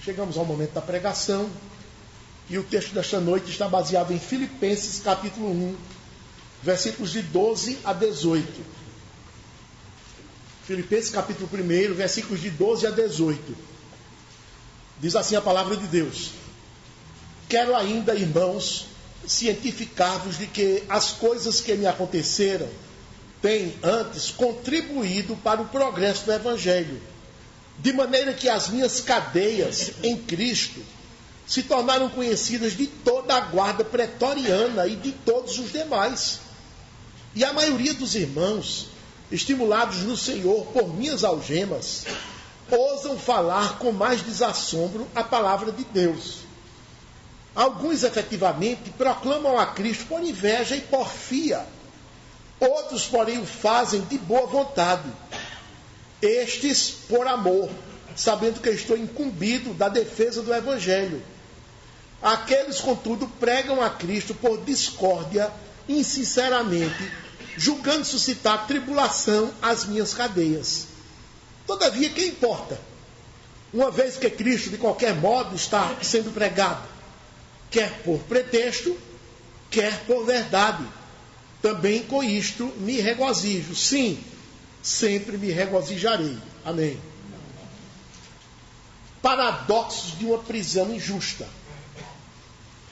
Chegamos ao momento da pregação e o texto desta noite está baseado em Filipenses capítulo 1, versículos de 12 a 18. Filipenses capítulo 1, versículos de 12 a 18. Diz assim a palavra de Deus: Quero ainda, irmãos, cientificar-vos de que as coisas que me aconteceram têm antes contribuído para o progresso do Evangelho, de maneira que as minhas cadeias em Cristo se tornaram conhecidas de toda a guarda pretoriana e de todos os demais. E a maioria dos irmãos, estimulados no Senhor por minhas algemas, ousam falar com mais desassombro a palavra de Deus. Alguns, efetivamente, proclamam a Cristo por inveja e porfia. Outros, porém, o fazem de boa vontade. Estes, por amor, sabendo que eu estou incumbido da defesa do Evangelho. Aqueles, contudo, pregam a Cristo por discórdia, insinceramente, julgando suscitar tribulação às minhas cadeias. Todavia, que importa? Uma vez que Cristo, de qualquer modo, está sendo pregado, quer por pretexto, quer por verdade. Também com isto me regozijo. Sim, sempre me regozijarei. Amém. Paradoxos de uma prisão injusta.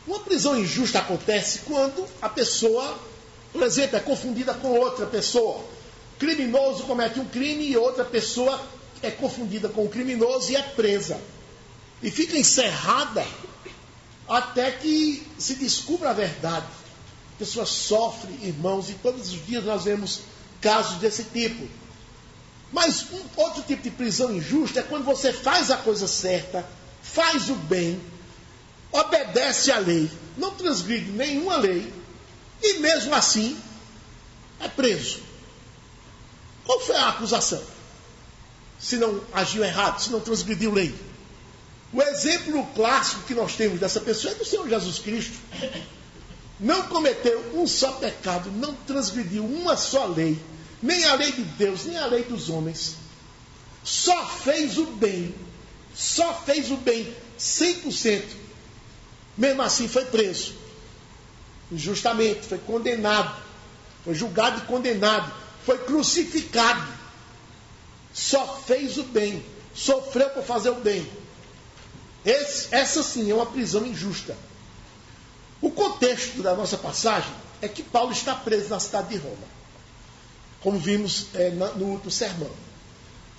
Uma prisão injusta acontece quando a pessoa, por exemplo, é confundida com outra pessoa. Criminoso comete um crime e outra pessoa é confundida com o criminoso e é presa. E fica encerrada até que se descubra a verdade. A pessoa sofre, irmãos, e todos os dias nós vemos casos desse tipo. Mas um outro tipo de prisão injusta é quando você faz a coisa certa, faz o bem, obedece à lei, não transgride nenhuma lei, e mesmo assim é preso. Qual foi a acusação? Se não agiu errado, se não transgrediu lei. O exemplo clássico que nós temos dessa pessoa é do Senhor Jesus Cristo. Não cometeu um só pecado, não transgrediu uma só lei, nem a lei de Deus, nem a lei dos homens. Só fez o bem, 100%. Mesmo assim foi preso, injustamente, foi condenado, foi julgado e condenado, foi crucificado. Só fez o bem, sofreu por fazer o bem. Essa sim é uma prisão injusta. O contexto da nossa passagem é que Paulo está preso na cidade de Roma, como vimos no último sermão.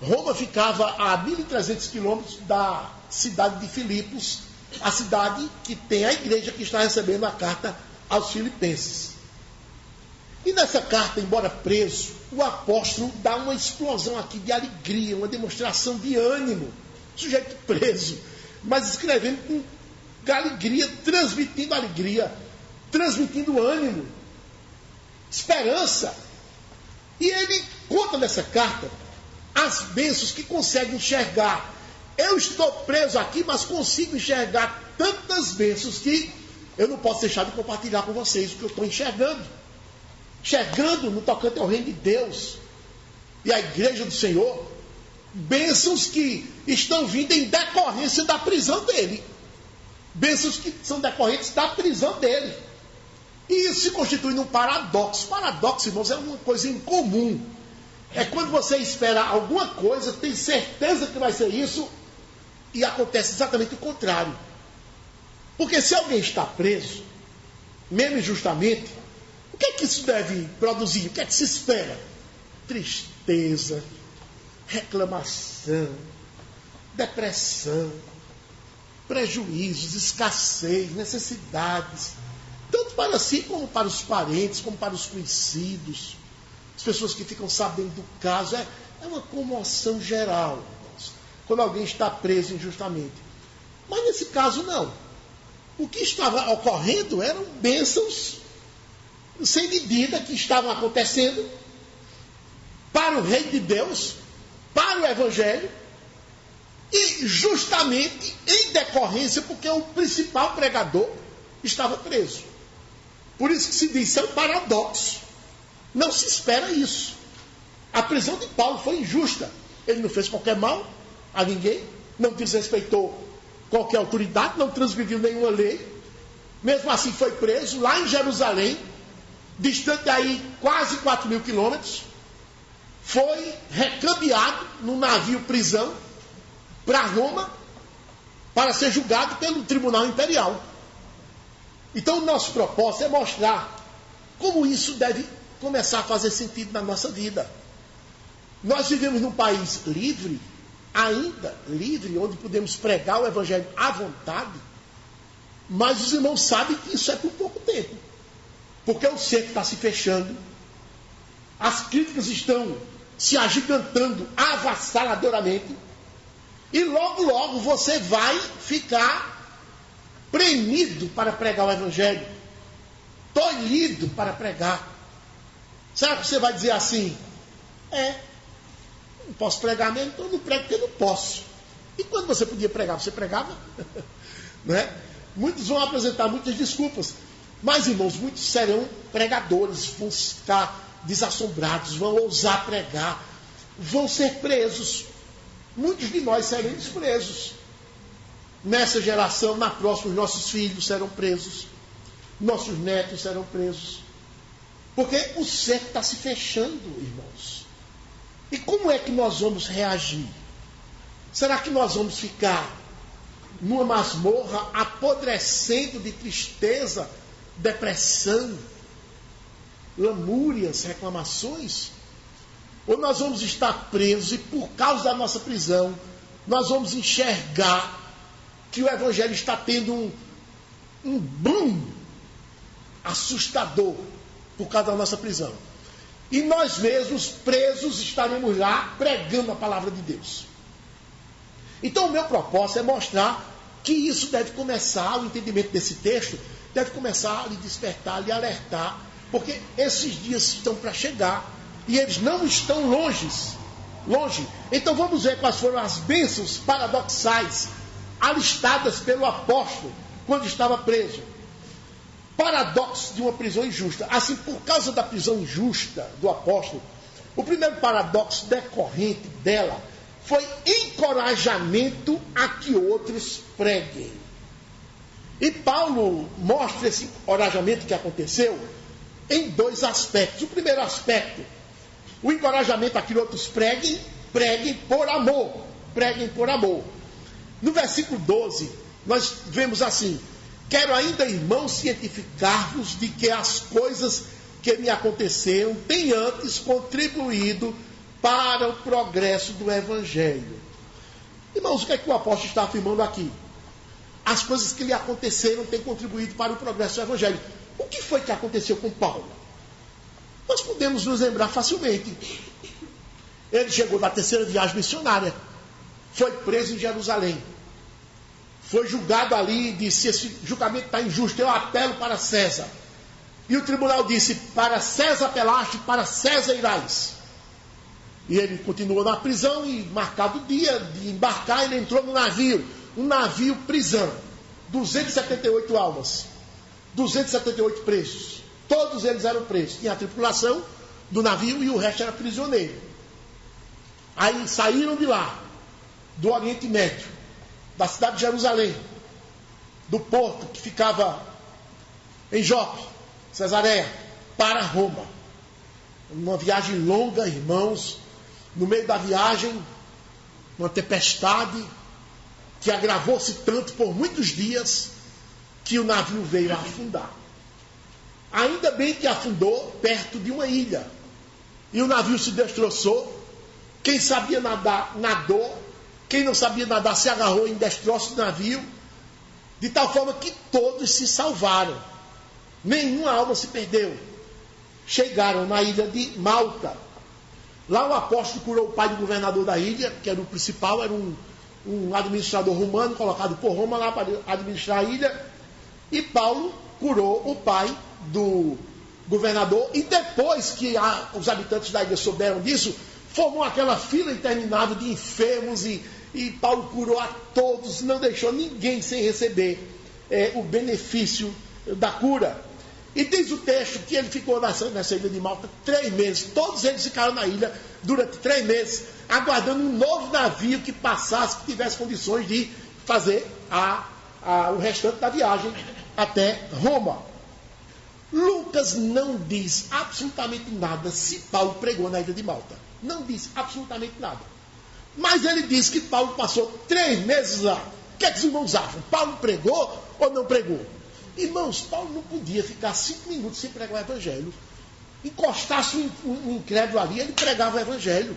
Roma ficava a 1.300 quilômetros da cidade de Filipos, a cidade que tem a igreja que está recebendo a carta aos Filipenses. E nessa carta, embora preso, o apóstolo dá uma explosão aqui de alegria, uma demonstração de ânimo. Sujeito preso, mas escrevendo com alegria, transmitindo ânimo, esperança. E ele conta nessa carta as bênçãos que consegue enxergar. Eu estou preso aqui, mas consigo enxergar tantas bênçãos que eu não posso deixar de compartilhar com vocês o que eu estou enxergando. Enxergando no tocante ao reino de Deus e à igreja do Senhor, bênçãos que estão vindo em decorrência da prisão dele. Bênçãos que são decorrentes da prisão dele. E isso se constitui num paradoxo. Paradoxo, irmãos, é uma coisa incomum. É quando você espera alguma coisa, tem certeza que vai ser isso, e acontece exatamente o contrário. Porque se alguém está preso, mesmo injustamente, o que é que isso deve produzir? O que é que se espera? Tristeza, reclamação, depressão, prejuízos, escassez, necessidades, tanto para si como para os parentes, como para os conhecidos, as pessoas que ficam sabendo do caso. É uma comoção geral, irmãos, quando alguém está preso injustamente. Mas nesse caso não. O que estava ocorrendo eram bênçãos sem medida que estavam acontecendo para o reino de Deus, para o Evangelho, e justamente em decorrência porque o principal pregador estava preso. Por isso que se diz, isso é um paradoxo. Não se espera isso. A prisão de Paulo foi injusta. Ele não fez qualquer mal a ninguém, não desrespeitou qualquer autoridade, não transgrediu nenhuma lei. Mesmo assim foi preso lá em Jerusalém, distante daí quase 4.000 quilômetros. Foi recambiado num navio prisão para Roma, para ser julgado pelo Tribunal Imperial. Então o nosso propósito é mostrar como isso deve começar a fazer sentido na nossa vida. Nós vivemos num país livre, ainda livre, onde podemos pregar o Evangelho à vontade, mas os irmãos sabem que isso é por pouco tempo, porque o cerco está se fechando, as críticas estão se agigantando avassaladoramente, e logo, logo você vai ficar premido para pregar o Evangelho, tolhido para pregar. Será que você vai dizer assim, não posso pregar mesmo, então eu não prego porque eu não posso. E quando você podia pregar, você pregava? Não é? Muitos vão apresentar muitas desculpas, mas irmãos, muitos serão pregadores, vão ficar desassombrados, vão ousar pregar, vão ser presos. Muitos de nós seremos presos. Nessa geração, na próxima, os nossos filhos serão presos, nossos netos serão presos, porque o cerco está se fechando, irmãos. E como é que nós vamos reagir? Será que nós vamos ficar numa masmorra apodrecendo de tristeza, depressão, lamúrias, reclamações? Ou nós vamos estar presos e por causa da nossa prisão nós vamos enxergar que o Evangelho está tendo um boom assustador por causa da nossa prisão? E nós mesmos, presos, estaremos lá pregando a palavra de Deus. Então o meu propósito é mostrar que isso deve começar, o entendimento desse texto, deve começar a lhe despertar, a lhe alertar, porque esses dias estão para chegar, e eles não estão longe. Então vamos ver quais foram as bênçãos paradoxais, alistadas pelo apóstolo, quando estava preso. Paradoxo de uma prisão injusta. Assim, por causa da prisão injusta do apóstolo, o primeiro paradoxo decorrente dela foi encorajamento a que outros preguem. E Paulo mostra esse encorajamento que aconteceu em dois aspectos. O primeiro aspecto, o encorajamento a que outros preguem por amor. Preguem por amor. No versículo 12, nós vemos assim: quero ainda, irmãos, cientificar-vos de que as coisas que me aconteceram têm antes contribuído para o progresso do Evangelho. Irmãos, o que é que o apóstolo está afirmando aqui? As coisas que lhe aconteceram têm contribuído para o progresso do Evangelho. O que foi que aconteceu com Paulo? Nós podemos nos lembrar facilmente. Ele chegou da terceira viagem missionária, foi preso em Jerusalém, foi julgado ali e disse: esse julgamento está injusto, eu apelo para César. E o tribunal disse: para César apelaste, para César irás. E ele continuou na prisão, e marcado o dia de embarcar, ele entrou no navio, um navio prisão, 278 almas, 278 presos, todos eles eram presos, tinha a tripulação do navio e o resto era prisioneiro. Aí saíram de lá, do Oriente Médio, da cidade de Jerusalém, do porto que ficava em Jope, Cesareia, para Roma. Uma viagem longa, irmãos. No meio da viagem, uma tempestade que agravou-se tanto por muitos dias que o navio veio a afundar. Ainda bem que afundou perto de uma ilha. E o navio se destroçou. Quem sabia nadar, nadou. Quem não sabia nadar, se agarrou em destroços do navio. De tal forma que todos se salvaram. Nenhuma alma se perdeu. Chegaram na ilha de Malta. Lá o apóstolo curou o pai do governador da ilha, que era o principal, era um administrador romano, colocado por Roma lá para administrar a ilha. E Paulo curou o pai do governador. E depois que os habitantes da ilha souberam disso, formou aquela fila interminável de enfermos. E Paulo curou a todos, não deixou ninguém sem receber o benefício da cura. E diz o texto que ele ficou nessa ilha de Malta 3 meses. Todos eles ficaram na ilha durante 3 meses, aguardando um novo navio que passasse, que tivesse condições de fazer o restante da viagem até Roma. Lucas não diz absolutamente nada se Paulo pregou na ilha de Malta. Não diz absolutamente nada. Mas ele diz que Paulo passou 3 meses lá. O que é que os irmãos acham? Paulo pregou ou não pregou? Irmãos, Paulo não podia ficar 5 minutos sem pregar o evangelho. Encostasse um incrédulo ali, ele pregava o evangelho.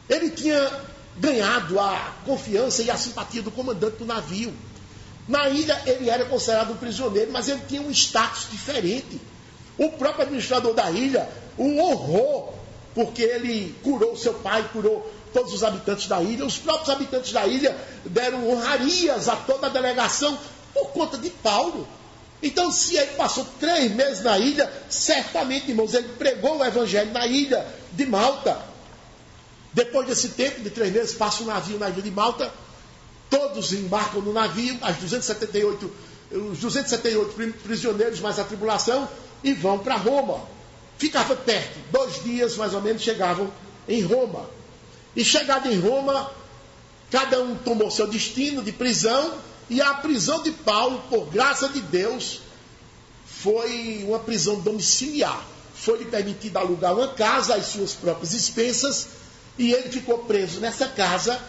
Ele tinha ganhado a confiança e a simpatia do comandante do navio. Na ilha ele era considerado um prisioneiro, mas ele tinha um status diferente. O próprio administrador da ilha o honrou, porque ele curou seu pai, curou todos os habitantes da ilha. Os próprios habitantes da ilha deram honrarias a toda a delegação por conta de Paulo. Então, se ele passou 3 meses na ilha, certamente, irmãos, ele pregou o evangelho na ilha de Malta. Depois desse tempo, de 3 meses, passa um navio na ilha de Malta. Todos embarcam no navio, os 278 prisioneiros mais a tribulação, e vão para Roma. Ficava perto, 2 dias mais ou menos chegavam em Roma. E chegado em Roma, cada um tomou seu destino de prisão, e a prisão de Paulo, por graça de Deus, foi uma prisão domiciliar. Foi-lhe permitido alugar uma casa às suas próprias expensas, e ele ficou preso nessa casa,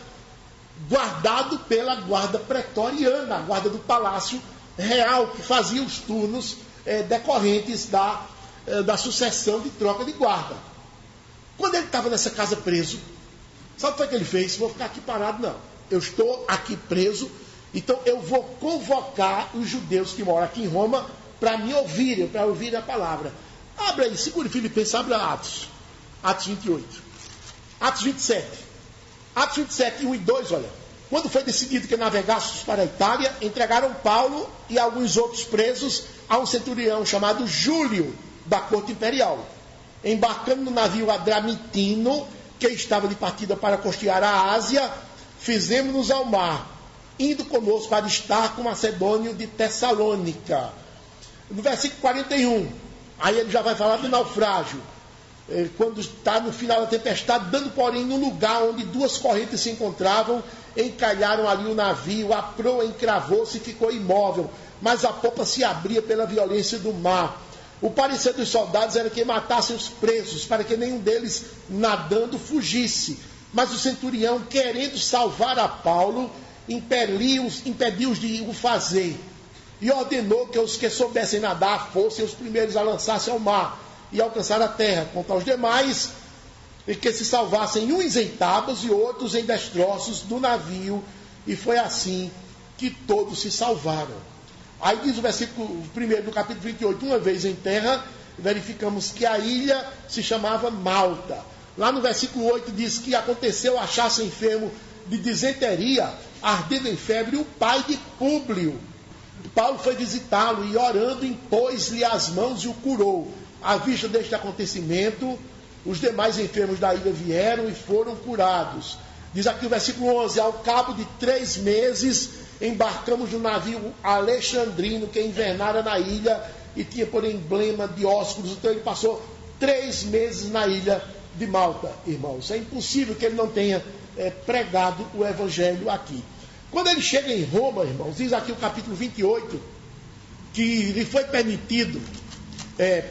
guardado pela guarda pretoriana, a guarda do palácio real, que fazia os turnos decorrentes da sucessão de troca de guarda. Quando ele estava nessa casa preso, sabe o que foi que ele fez? Vou ficar aqui parado, não. Eu estou aqui preso, então eu vou convocar os judeus que moram aqui em Roma para me ouvirem, para ouvirem a palavra. Abre aí, segure Filipenses, abre Atos 28. Atos 27. Atos 27, 1 e 2, olha. Quando foi decidido que navegássemos para a Itália, entregaram Paulo e alguns outros presos a um centurião chamado Júlio, da corte imperial. Embarcando no navio Adramitino, que estava de partida para costear a Ásia, fizemos-nos ao mar, indo conosco para estar com Macedônio de Tessalônica. No versículo 41, aí ele já vai falar do naufrágio. Quando está no final da tempestade, dando porém no lugar onde 2 correntes se encontravam, encalharam ali o navio, a proa encravou-se e ficou imóvel, mas a popa se abria pela violência do mar. O parecer dos soldados era que matassem os presos, para que nenhum deles, nadando, fugisse. Mas o centurião, querendo salvar a Paulo, impediu-os de o fazer, e ordenou que os que soubessem nadar fossem os primeiros a lançar-se ao mar e alcançar a terra, quanto aos demais, e que se salvassem uns em tábuas e outros em destroços do navio, e foi assim que todos se salvaram. Aí diz o versículo 1 do capítulo 28, uma vez em terra, verificamos que a ilha se chamava Malta. Lá no versículo 8 diz que aconteceu achar-se enfermo de disenteria, ardendo em febre, o pai de Públio. Paulo foi visitá-lo e orando impôs-lhe as mãos e o curou. À vista deste acontecimento, os demais enfermos da ilha vieram e foram curados. Diz aqui o versículo 11, ao cabo de 3 meses, embarcamos no navio alexandrino que invernara na ilha e tinha por emblema Dióscuros. Então ele passou 3 meses na ilha de Malta, irmãos. É impossível que ele não tenha pregado o evangelho aqui. Quando ele chega em Roma, irmãos, diz aqui o capítulo 28, que lhe foi permitido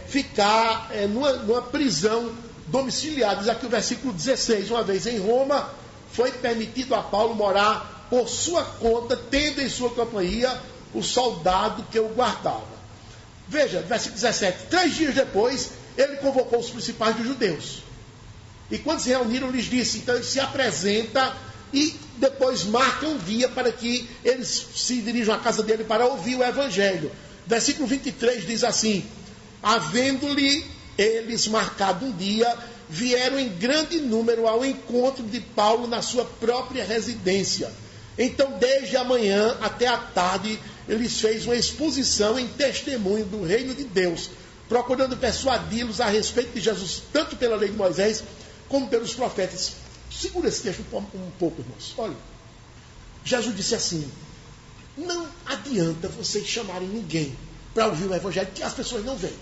ficar numa prisão domiciliar. Diz aqui o versículo 16, uma vez em Roma, foi permitido a Paulo morar por sua conta, tendo em sua companhia o soldado que o guardava. Veja, versículo 17, 3 dias depois, ele convocou os principais dos judeus. E quando se reuniram, lhes disse, então ele se apresenta e depois marca um dia para que eles se dirijam à casa dele para ouvir o evangelho. Versículo 23 diz assim, havendo-lhe eles marcado um dia, vieram em grande número ao encontro de Paulo na sua própria residência. Então, desde a manhã até a tarde, eles fez uma exposição em testemunho do reino de Deus, procurando persuadi-los a respeito de Jesus, tanto pela lei de Moisés, como pelos profetas. Segura esse texto um pouco, irmãos. Olha, Jesus disse assim, não adianta vocês chamarem ninguém para ouvir o evangelho, que as pessoas não vêm.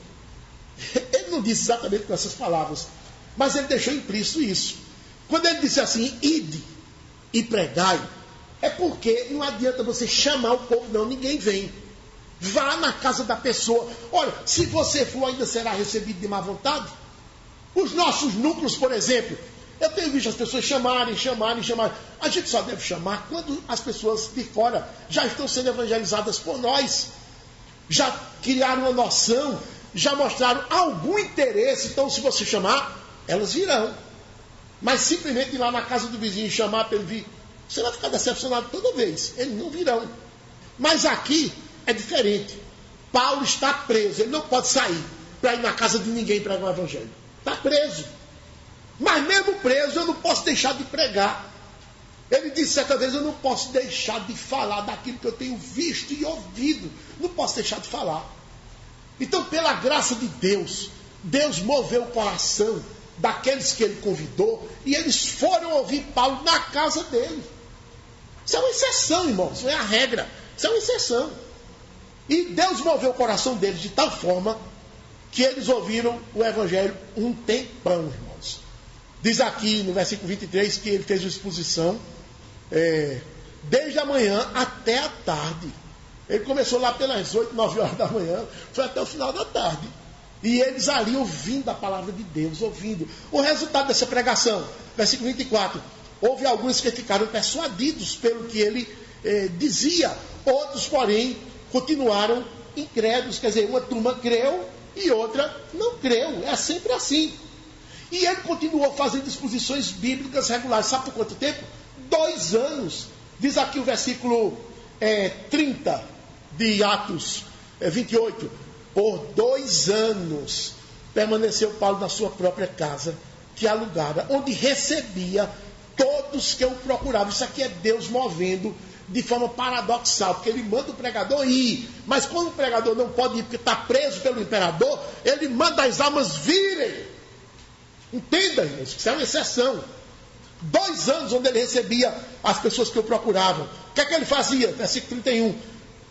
Ele não disse exatamente com essas palavras, mas ele deixou implícito isso. Quando ele disse assim, ide e pregai, É porque não adianta você chamar o povo, não, ninguém vem. Vá na casa da pessoa. Olha, se você for, ainda será recebido de má vontade. Os nossos núcleos, por exemplo, eu tenho visto as pessoas chamarem. A gente só deve chamar quando as pessoas de fora já estão sendo evangelizadas por nós. Já criaram uma noção, já mostraram algum interesse. Então, se você chamar, elas virão. Mas simplesmente ir lá na casa do vizinho e chamar para ele vir, você vai ficar decepcionado toda vez. Eles não virão. Mas aqui é diferente. Paulo está preso. Ele não pode sair para ir na casa de ninguém pregar o evangelho. Está preso. Mas mesmo preso, eu não posso deixar de pregar. Ele disse certa vez, eu não posso deixar de falar daquilo que eu tenho visto e ouvido. Não posso deixar de falar. Então, pela graça de Deus, Deus moveu o coração daqueles que ele convidou e eles foram ouvir Paulo na casa dele. Isso é uma exceção, irmãos, não é a regra. Isso é uma exceção. E Deus moveu o coração deles de tal forma que eles ouviram o evangelho um tempão, irmãos. Diz aqui no versículo 23 que ele fez uma exposição desde a manhã até a tarde. Ele começou lá pelas 8, 9 horas da manhã, foi até o final da tarde. E eles ali ouvindo a palavra de Deus, ouvindo. O resultado dessa pregação, versículo 24. Houve alguns que ficaram persuadidos pelo que ele dizia. Outros, porém, continuaram incrédulos. Quer dizer, uma turma creu e outra não creu. É sempre assim. E ele continuou fazendo exposições bíblicas regulares. Sabe por quanto tempo? 2 anos. Diz aqui o versículo 30 de Atos 28. Por 2 anos permaneceu Paulo na sua própria casa, que alugara, onde recebia todos que o procuravam. Isso aqui é Deus movendo de forma paradoxal, porque ele manda o pregador ir, mas quando o pregador não pode ir porque está preso pelo imperador, ele manda as almas virem. Entenda, irmãos, isso é uma exceção. 2 anos onde ele recebia as pessoas que o procuravam. O que é que ele fazia? Versículo 31.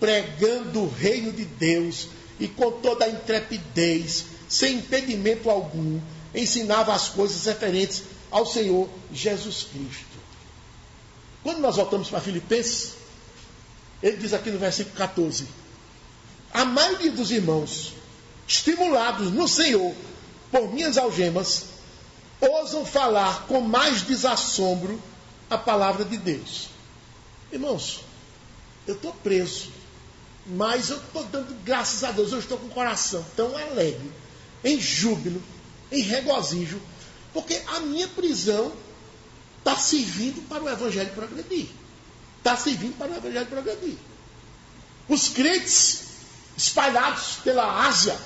Pregando o reino de Deus e com toda a intrepidez, sem impedimento algum, ensinava as coisas referentes ao Senhor Jesus Cristo. Quando nós voltamos para Filipenses, ele diz aqui no versículo 14, a maioria dos irmãos, estimulados no Senhor por minhas algemas, ousam falar com mais desassombro a palavra de Deus. Irmãos, eu estou preso, mas eu estou dando graças a Deus, eu estou com o coração tão alegre, em júbilo, em regozijo, porque a minha prisão está servindo para o evangelho progredir. Está servindo para o evangelho progredir. Os crentes espalhados pela Ásia,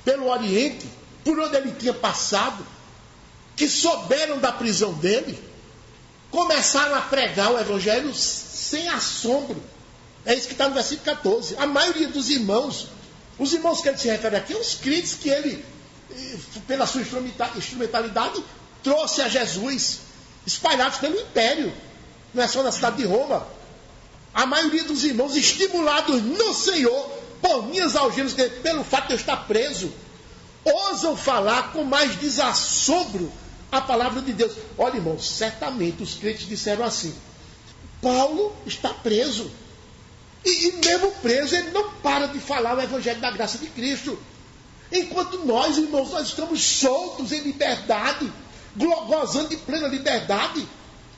pelo Oriente, por onde ele tinha passado, que souberam da prisão dele, começaram a pregar o evangelho sem assombro. É isso que está no versículo 14. A maioria dos irmãos, os irmãos que ele se refere aqui, os crentes que ele, pela sua instrumentalidade, trouxe a Jesus, espalhados pelo império, não é só na cidade de Roma. A maioria dos irmãos, estimulados no Senhor, por minhas algemas, pelo fato de eu estar preso, ousam falar com mais desassombro a palavra de Deus. Olha, irmãos, certamente os crentes disseram assim, Paulo está preso. E mesmo preso, ele não para de falar o evangelho da graça de Cristo. Enquanto nós, irmãos, nós estamos soltos em liberdade, gozando de plena liberdade,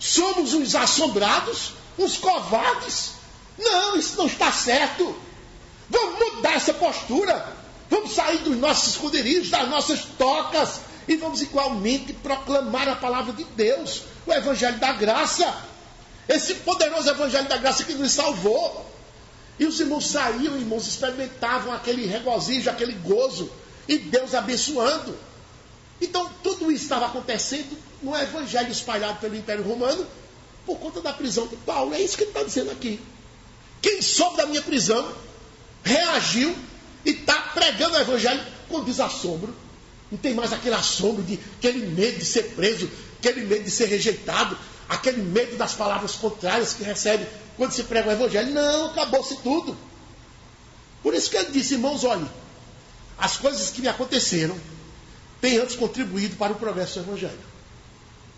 somos uns assombrados, uns covardes. Não, isso não está certo. Vamos mudar essa postura. Vamos sair dos nossos esconderijos, das nossas tocas, e vamos igualmente proclamar a palavra de Deus, o evangelho da graça, esse poderoso evangelho da graça que nos salvou. E os irmãos saíam, irmãos, experimentavam aquele regozijo, aquele gozo, e Deus abençoando. Então, tudo isso estava acontecendo no evangelho espalhado pelo Império Romano, por conta da prisão de Paulo. É isso que ele está dizendo aqui. Quem soube da minha prisão, reagiu e está pregando o evangelho com desassombro. Não tem mais aquele assombro, aquele medo de ser preso, aquele medo de ser rejeitado, aquele medo das palavras contrárias que recebe quando se prega o evangelho. Não, acabou-se tudo. Por isso que ele disse, irmãos, olhem, as coisas que me aconteceram têm antes contribuído para o progresso do evangelho.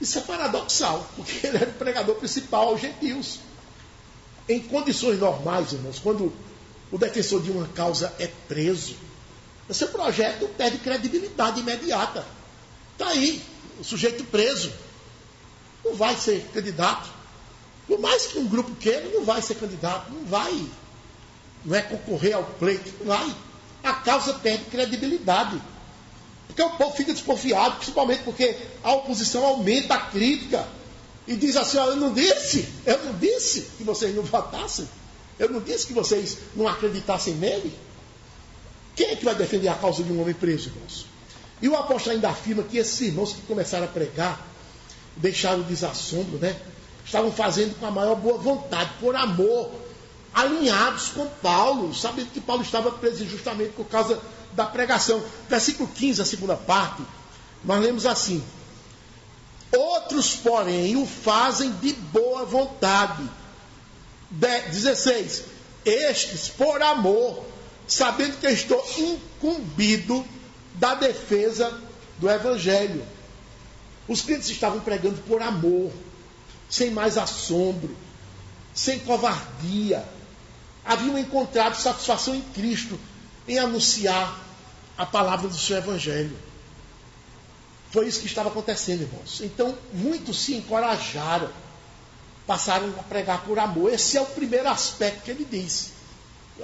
Isso é paradoxal, porque ele era o pregador principal aos gentios. Em condições normais, irmãos, quando o defensor de uma causa é preso, esse projeto perde credibilidade imediata. Está aí, o sujeito preso, não vai ser candidato. Por mais que um grupo queira, não vai ser candidato, não é concorrer ao pleito, não vai. A causa perde credibilidade. Porque o povo fica desconfiado, principalmente porque a oposição aumenta a crítica. E diz assim, eu não disse que vocês não votassem. Eu não disse que vocês não acreditassem nele. Quem é que vai defender a causa de um homem preso, irmãos? E o apóstolo ainda afirma que esses irmãos que começaram a pregar, deixaram o desassombro, né? Estavam fazendo com a maior boa vontade, por amor, alinhados com Paulo, sabendo que Paulo estava preso justamente por causa da pregação. Versículo 15, a segunda parte, nós lemos assim: outros, porém, o fazem de boa vontade. 16. Estes, por amor, sabendo que eu estou incumbido da defesa do Evangelho. Os crentes estavam pregando por amor, sem mais assombro, sem covardia. Haviam encontrado satisfação em Cristo, em anunciar a palavra do seu Evangelho. Foi isso que estava acontecendo, irmãos. Então, muitos se encorajaram, passaram a pregar por amor. Esse é o primeiro aspecto que ele diz.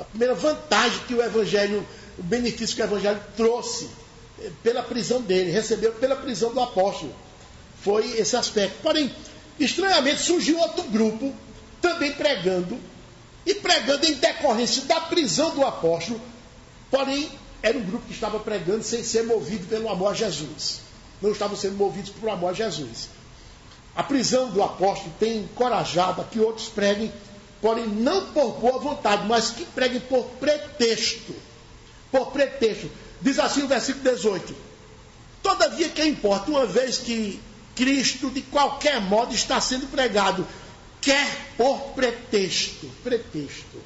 A primeira vantagem que o Evangelho, o benefício que o Evangelho trouxe pela prisão dele, recebeu pela prisão do apóstolo. Foi esse aspecto. Porém, estranhamente, surgiu outro grupo, também pregando, e pregando em decorrência da prisão do apóstolo. Porém, era um grupo que estava pregando sem ser movido pelo amor a Jesus. Não estavam sendo movidos por amor a Jesus. A prisão do apóstolo tem encorajado a que outros preguem, porém não por boa vontade, mas que preguem por pretexto. Por pretexto. Diz assim o versículo 18: todavia, que importa, uma vez que Cristo de qualquer modo está sendo pregado, quer por pretexto. Pretexto.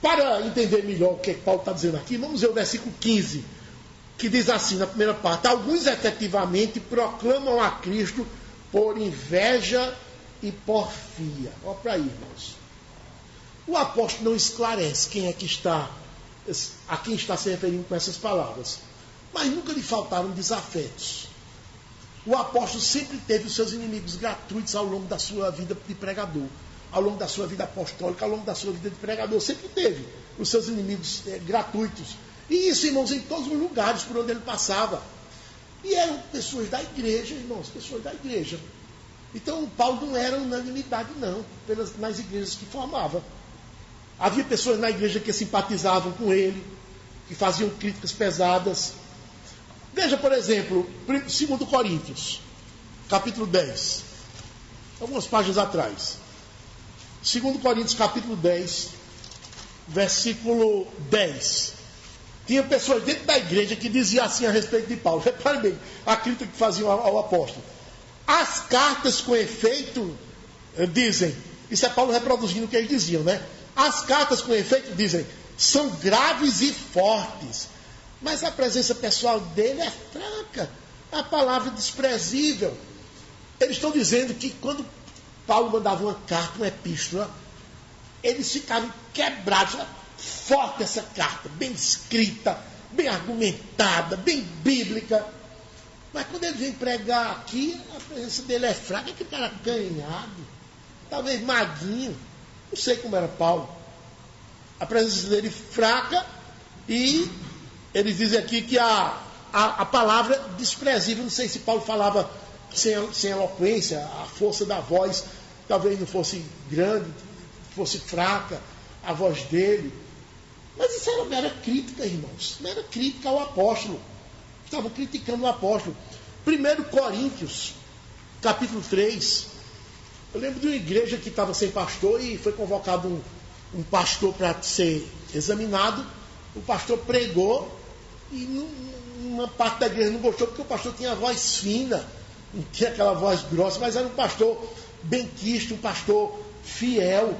Para entender melhor o que Paulo está dizendo aqui, vamos ver o versículo 15, que diz assim na primeira parte: alguns efetivamente proclamam a Cristo por inveja e porfia. Olha para aí, irmãos. O apóstolo não esclarece quem é que está, a quem está se referindo com essas palavras. Mas nunca lhe faltaram desafetos. O apóstolo sempre teve os seus inimigos gratuitos ao longo da sua vida de pregador, ao longo da sua vida apostólica, ao longo da sua vida de pregador. Sempre teve os seus inimigos gratuitos. E isso, irmãos, em todos os lugares por onde ele passava. E eram pessoas da igreja, irmãos, pessoas da igreja. Então, Paulo não era unanimidade, não, nas igrejas que formava. Havia pessoas na igreja que simpatizavam com ele, que faziam críticas pesadas. Veja, por exemplo, 2 Coríntios, capítulo 10. Algumas páginas atrás. 2 Coríntios, capítulo 10, versículo 10. Tinha pessoas dentro da igreja que diziam assim a respeito de Paulo. Repare bem, a crítica que faziam ao apóstolo. As cartas com efeito dizem, isso é Paulo reproduzindo o que eles diziam, né? As cartas com efeito dizem, são graves e fortes, mas a presença pessoal dele é fraca, a palavra desprezível. Eles estão dizendo que quando Paulo mandava uma carta, uma epístola, eles ficavam quebrados. Forte essa carta, bem escrita, bem argumentada, bem bíblica. Mas quando ele vem pregar aqui, a presença dele é fraca, aquele cara canhado, talvez maguinho, não sei como era Paulo. A presença dele fraca, e eles dizem aqui que a palavra desprezível, não sei se Paulo falava sem eloquência, a força da voz talvez não fosse grande, fosse fraca a voz dele. Mas isso era mera crítica, irmãos. Mera crítica ao apóstolo. Estavam criticando o apóstolo. 1 Coríntios, capítulo 3. Eu lembro de uma igreja que estava sem pastor e foi convocado um pastor para ser examinado. O pastor pregou e uma parte da igreja não gostou porque o pastor tinha a voz fina, não tinha aquela voz grossa, mas era um pastor bem quisto, um pastor fiel.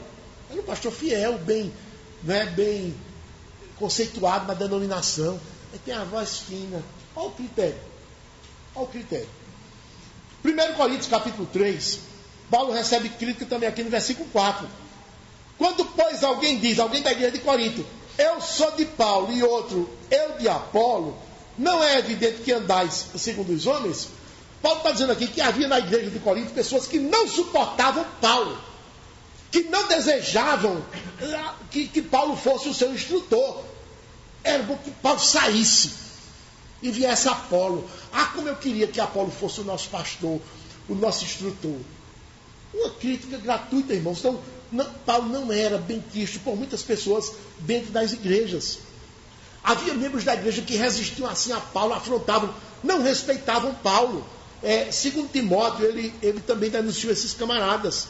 Era um pastor fiel, bem conceituado na denominação. Ele tem a voz fina. Olha o critério. Olha o critério. 1 Coríntios capítulo 3, Paulo recebe crítica também aqui no versículo 4. Quando, pois, alguém da igreja de Corinto, eu sou de Paulo, e outro, eu de Apolo, não é evidente que andais segundo os homens? Paulo está dizendo aqui que havia na igreja de Corinto pessoas que não suportavam Paulo, que não desejavam que Paulo fosse o seu instrutor. Era bom que Paulo saísse e viesse Apolo. Como eu queria que Apolo fosse o nosso pastor, o nosso instrutor. Uma crítica gratuita, irmãos. Então, Paulo não era bem quisto por muitas pessoas dentro das igrejas. Havia membros da igreja que resistiam assim a Paulo, afrontavam, não respeitavam Paulo. Segundo Timóteo, ele também denunciou esses camaradas.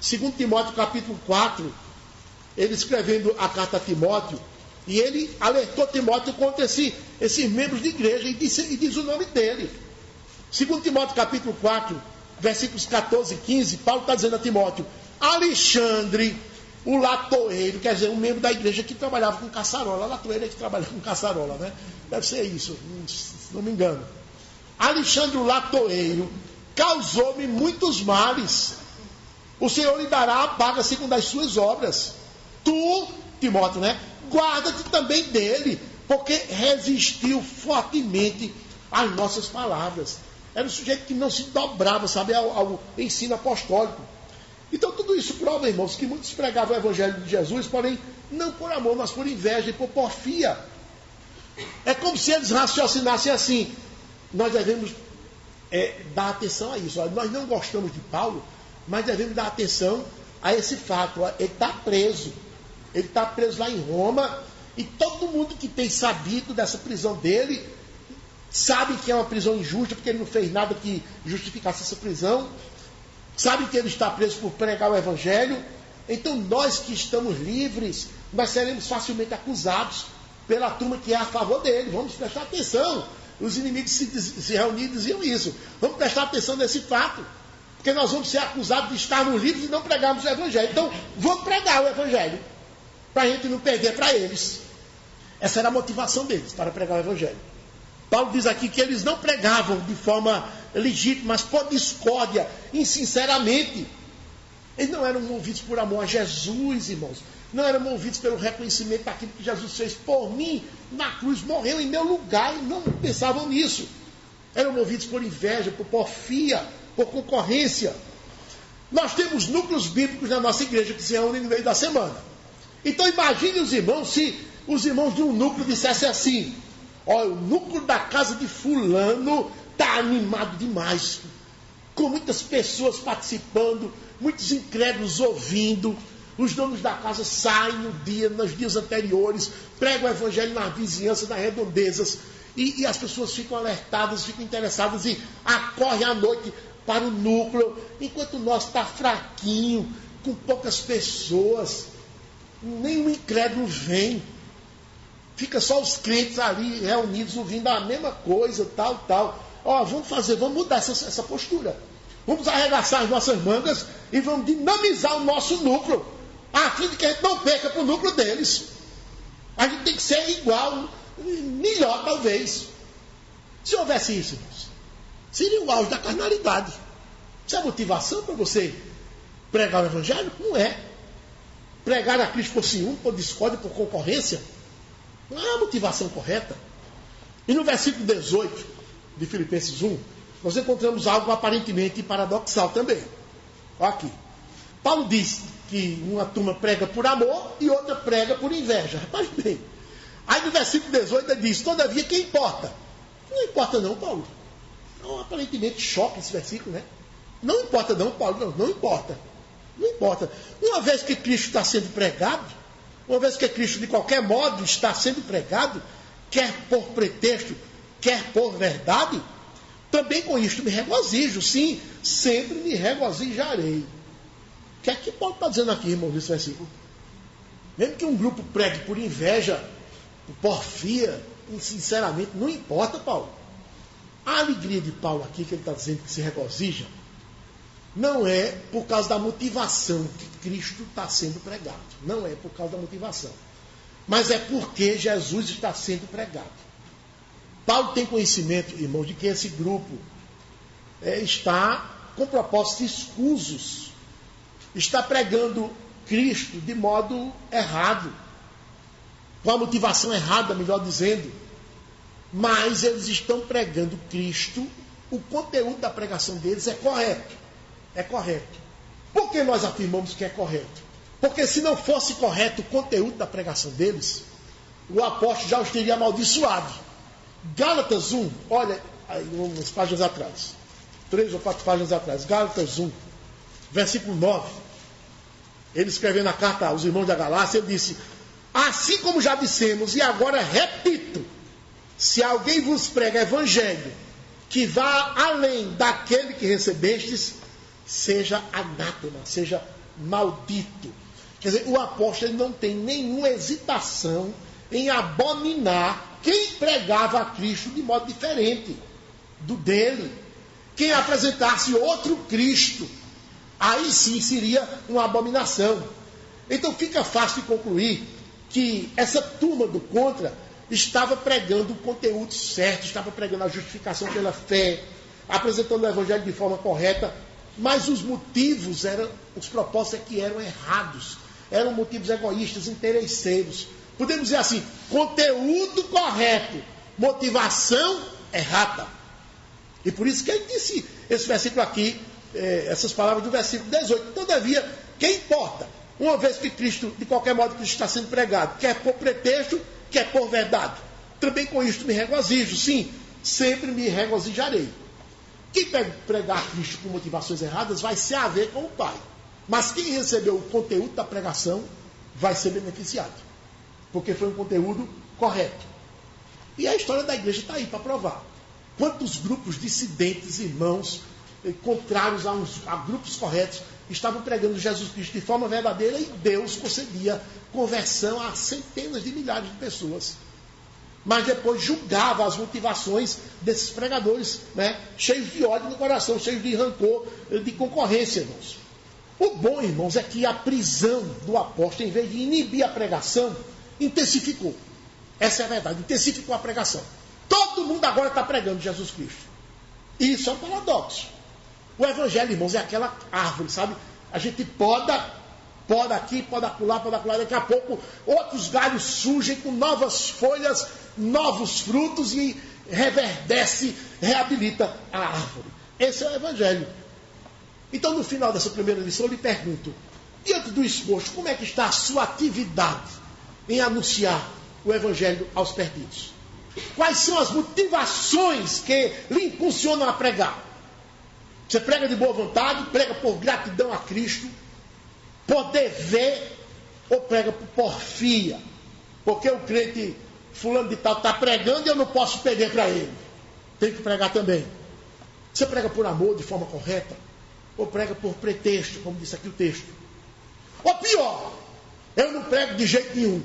Segundo Timóteo, capítulo 4, ele escrevendo a carta a Timóteo, e ele alertou Timóteo contra esses membros de igreja, e diz o nome dele. Segundo Timóteo, capítulo 4, versículos 14 e 15, Paulo está dizendo a Timóteo, Alexandre, o latoeiro, quer dizer, um membro da igreja que trabalhava com caçarola. Latoeiro é que trabalha com caçarola, né? Deve ser isso, se não me engano. Alexandre, o latoeiro, causou-me muitos males. O Senhor lhe dará a paga segundo as suas obras. Tu, Timóteo, né? Guarda-te também dele, porque resistiu fortemente às nossas palavras. Era um sujeito que não se dobrava, sabe, ao ensino apostólico. Então tudo isso prova, irmãos, que muitos pregavam o evangelho de Jesus, porém não por amor, mas por inveja e por porfia. É como se eles raciocinassem assim: nós devemos dar atenção a isso. Nós não gostamos de Paulo, mas devemos dar atenção a esse fato. Ele está preso. Ele está preso lá em Roma, e todo mundo que tem sabido dessa prisão dele sabe que é uma prisão injusta, porque ele não fez nada que justificasse essa prisão. Sabe que ele está preso por pregar o evangelho. Então nós que estamos livres, nós seremos facilmente acusados pela turma que é a favor dele. Vamos prestar atenção. Os inimigos se reuniam e diziam isso. Vamos prestar atenção nesse fato, porque nós vamos ser acusados de estarmos livres e não pregarmos o evangelho. Então vamos pregar o evangelho, para a gente não perder para eles. Essa era a motivação deles, para pregar o evangelho. Paulo diz aqui que eles não pregavam de forma legítima, mas por discórdia, insinceramente. Eles não eram movidos por amor a Jesus, irmãos. Não eram movidos pelo reconhecimento daquilo que Jesus fez por mim na cruz, morreu em meu lugar, e não pensavam nisso. Eram movidos por inveja, por porfia, por concorrência. Nós temos núcleos bíblicos na nossa igreja que se reúnem no meio da semana. Então imagine os irmãos, se os irmãos de um núcleo dissessem assim: olha, o núcleo da casa de fulano está animado demais, com muitas pessoas participando, muitos incrédulos ouvindo. Os donos da casa saem nos dias anteriores, pregam o evangelho na vizinhança, nas redondezas, e as pessoas ficam alertadas, ficam interessadas e acorrem à noite para o núcleo, enquanto o nosso está fraquinho, com poucas pessoas, nenhum incrédulo vem. Fica só os crentes ali reunidos, ouvindo a mesma coisa, tal. Vamos mudar essa postura. Vamos arregaçar as nossas mangas e vamos dinamizar o nosso núcleo, a fim de que a gente não perca para o núcleo deles. A gente tem que ser igual, melhor talvez. Se houvesse isso, irmãos, seria o auge da carnalidade. Isso é motivação para você pregar o evangelho? Não é. Pregar a Cristo por ciúme, por discórdia, por concorrência, não é a motivação correta. E no versículo 18 de Filipenses 1, nós encontramos algo aparentemente paradoxal também. Olha aqui. Paulo diz que uma turma prega por amor e outra prega por inveja. Repare bem. Aí no versículo 18 ele diz: todavia, quem importa? Não importa não, Paulo. Não, aparentemente choca esse versículo, né? Não importa não, Paulo. Não importa. Não importa. Uma vez que Cristo está sendo pregado, uma vez que Cristo de qualquer modo está sendo pregado, quer por pretexto, quer por verdade, também com isto me regozijo. Sim, sempre me regozijarei. O que é que Paulo está dizendo aqui, irmão, nesse versículo? Mesmo que um grupo pregue por inveja, por porfia, sinceramente, não importa, Paulo. A alegria de Paulo aqui, que ele está dizendo que se regozija, não é por causa da motivação que Cristo está sendo pregado. Não é por causa da motivação. Mas é porque Jesus está sendo pregado. Paulo tem conhecimento, irmãos, de que esse grupo está com propósitos escusos. Está pregando Cristo de modo errado, com a motivação errada, melhor dizendo. Mas eles estão pregando Cristo, o conteúdo da pregação deles é correto. É correto. Por que nós afirmamos que é correto? Porque se não fosse correto o conteúdo da pregação deles, o apóstolo já os teria amaldiçoado. Gálatas 1, olha, aí, umas páginas atrás, 3 ou 4 páginas atrás, Gálatas 1, versículo 9, ele escrevendo a carta aos irmãos da Galácia, ele disse: assim como já dissemos, e agora repito, se alguém vos prega evangelho que vá além daquele que recebestes, seja anátema, seja maldito. Quer dizer, o apóstolo não tem nenhuma hesitação em abominar quem pregava a Cristo de modo diferente do dele. Quem apresentasse outro Cristo, aí sim seria uma abominação. Então fica fácil de concluir que essa turma do contra estava pregando o conteúdo certo, estava pregando a justificação pela fé, apresentando o evangelho de forma correta, mas os motivos os propósitos que eram errados, eram motivos egoístas, interesseiros. Podemos dizer assim, conteúdo correto, motivação errada. E por isso que ele disse esse versículo aqui, essas palavras do versículo 18. Todavia, que importa? Uma vez que Cristo, de qualquer modo, Cristo está sendo pregado, quer por pretexto, quer por verdade. Também com isto me regozijo, sim, sempre me regozijarei. Quem pregar Cristo com motivações erradas vai se haver com o Pai. Mas quem recebeu o conteúdo da pregação vai ser beneficiado. Porque foi um conteúdo correto. E a história da igreja está aí para provar. Quantos grupos dissidentes, irmãos, contrários a grupos corretos, estavam pregando Jesus Cristo de forma verdadeira e Deus concedia conversão a centenas de milhares de pessoas. Mas depois julgava as motivações desses pregadores, né? Cheios de ódio no coração, cheios de rancor, de concorrência, irmãos. O bom, irmãos, é que a prisão do apóstolo, em vez de inibir a pregação, intensificou. Essa é a verdade, intensificou a pregação. Todo mundo agora está pregando Jesus Cristo. E isso é um paradoxo. O evangelho, irmãos, é aquela árvore, sabe? A gente poda aqui, poda acolá, daqui a pouco outros galhos surgem com novas folhas, novos frutos e reverdece, reabilita a árvore. Esse é o evangelho. Então, no final dessa primeira lição, eu lhe pergunto, diante do exposto, como é que está a sua atividade em anunciar o evangelho aos perdidos? Quais são as motivações que lhe impulsionam a pregar? Você prega de boa vontade, prega por gratidão a Cristo, por dever, ou prega por porfia? Porque o crente fulano de tal está pregando e eu não posso perder para ele. Tem que pregar também. Você prega por amor, de forma correta, ou prega por pretexto, como disse aqui o texto? Ou pior, eu não prego de jeito nenhum.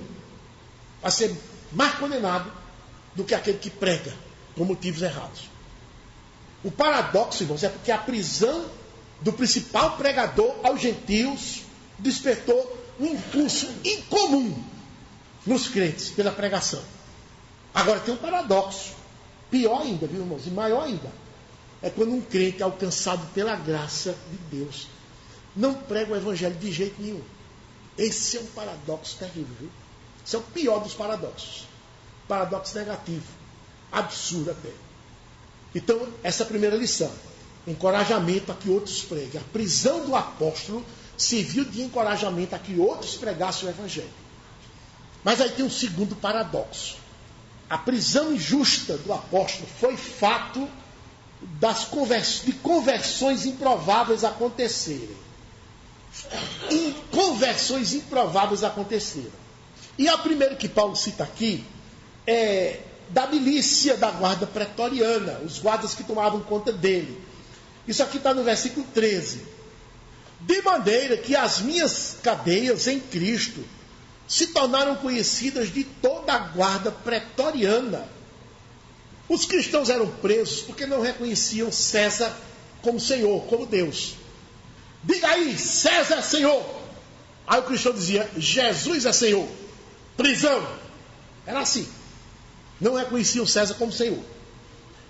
Vai ser mais condenado do que aquele que prega por motivos errados. O paradoxo, irmãos, é porque a prisão do principal pregador aos gentios despertou um impulso incomum nos crentes pela pregação. Agora tem um paradoxo, pior ainda, viu, irmãos, e maior ainda. É quando um crente alcançado pela graça de Deus não prega o evangelho de jeito nenhum. Esse é um paradoxo terrível, viu? Esse é o pior dos paradoxos. Paradoxo negativo, absurdo até. Então, essa é a primeira lição. Encorajamento a que outros preguem. A prisão do apóstolo serviu de encorajamento a que outros pregassem o evangelho. Mas aí tem um segundo paradoxo. A prisão injusta do apóstolo foi fato de conversões improváveis acontecerem. E conversões improváveis aconteceram. E a primeira que Paulo cita aqui é da milícia da guarda pretoriana, os guardas que tomavam conta dele. Isso aqui está no versículo 13. De maneira que as minhas cadeias em Cristo se tornaram conhecidas de toda a guarda pretoriana. Os cristãos eram presos porque não reconheciam César como Senhor, como Deus. Diga aí, César é Senhor. Aí o cristão dizia, Jesus é Senhor. Prisão. Era assim. Não reconheciam César como Senhor.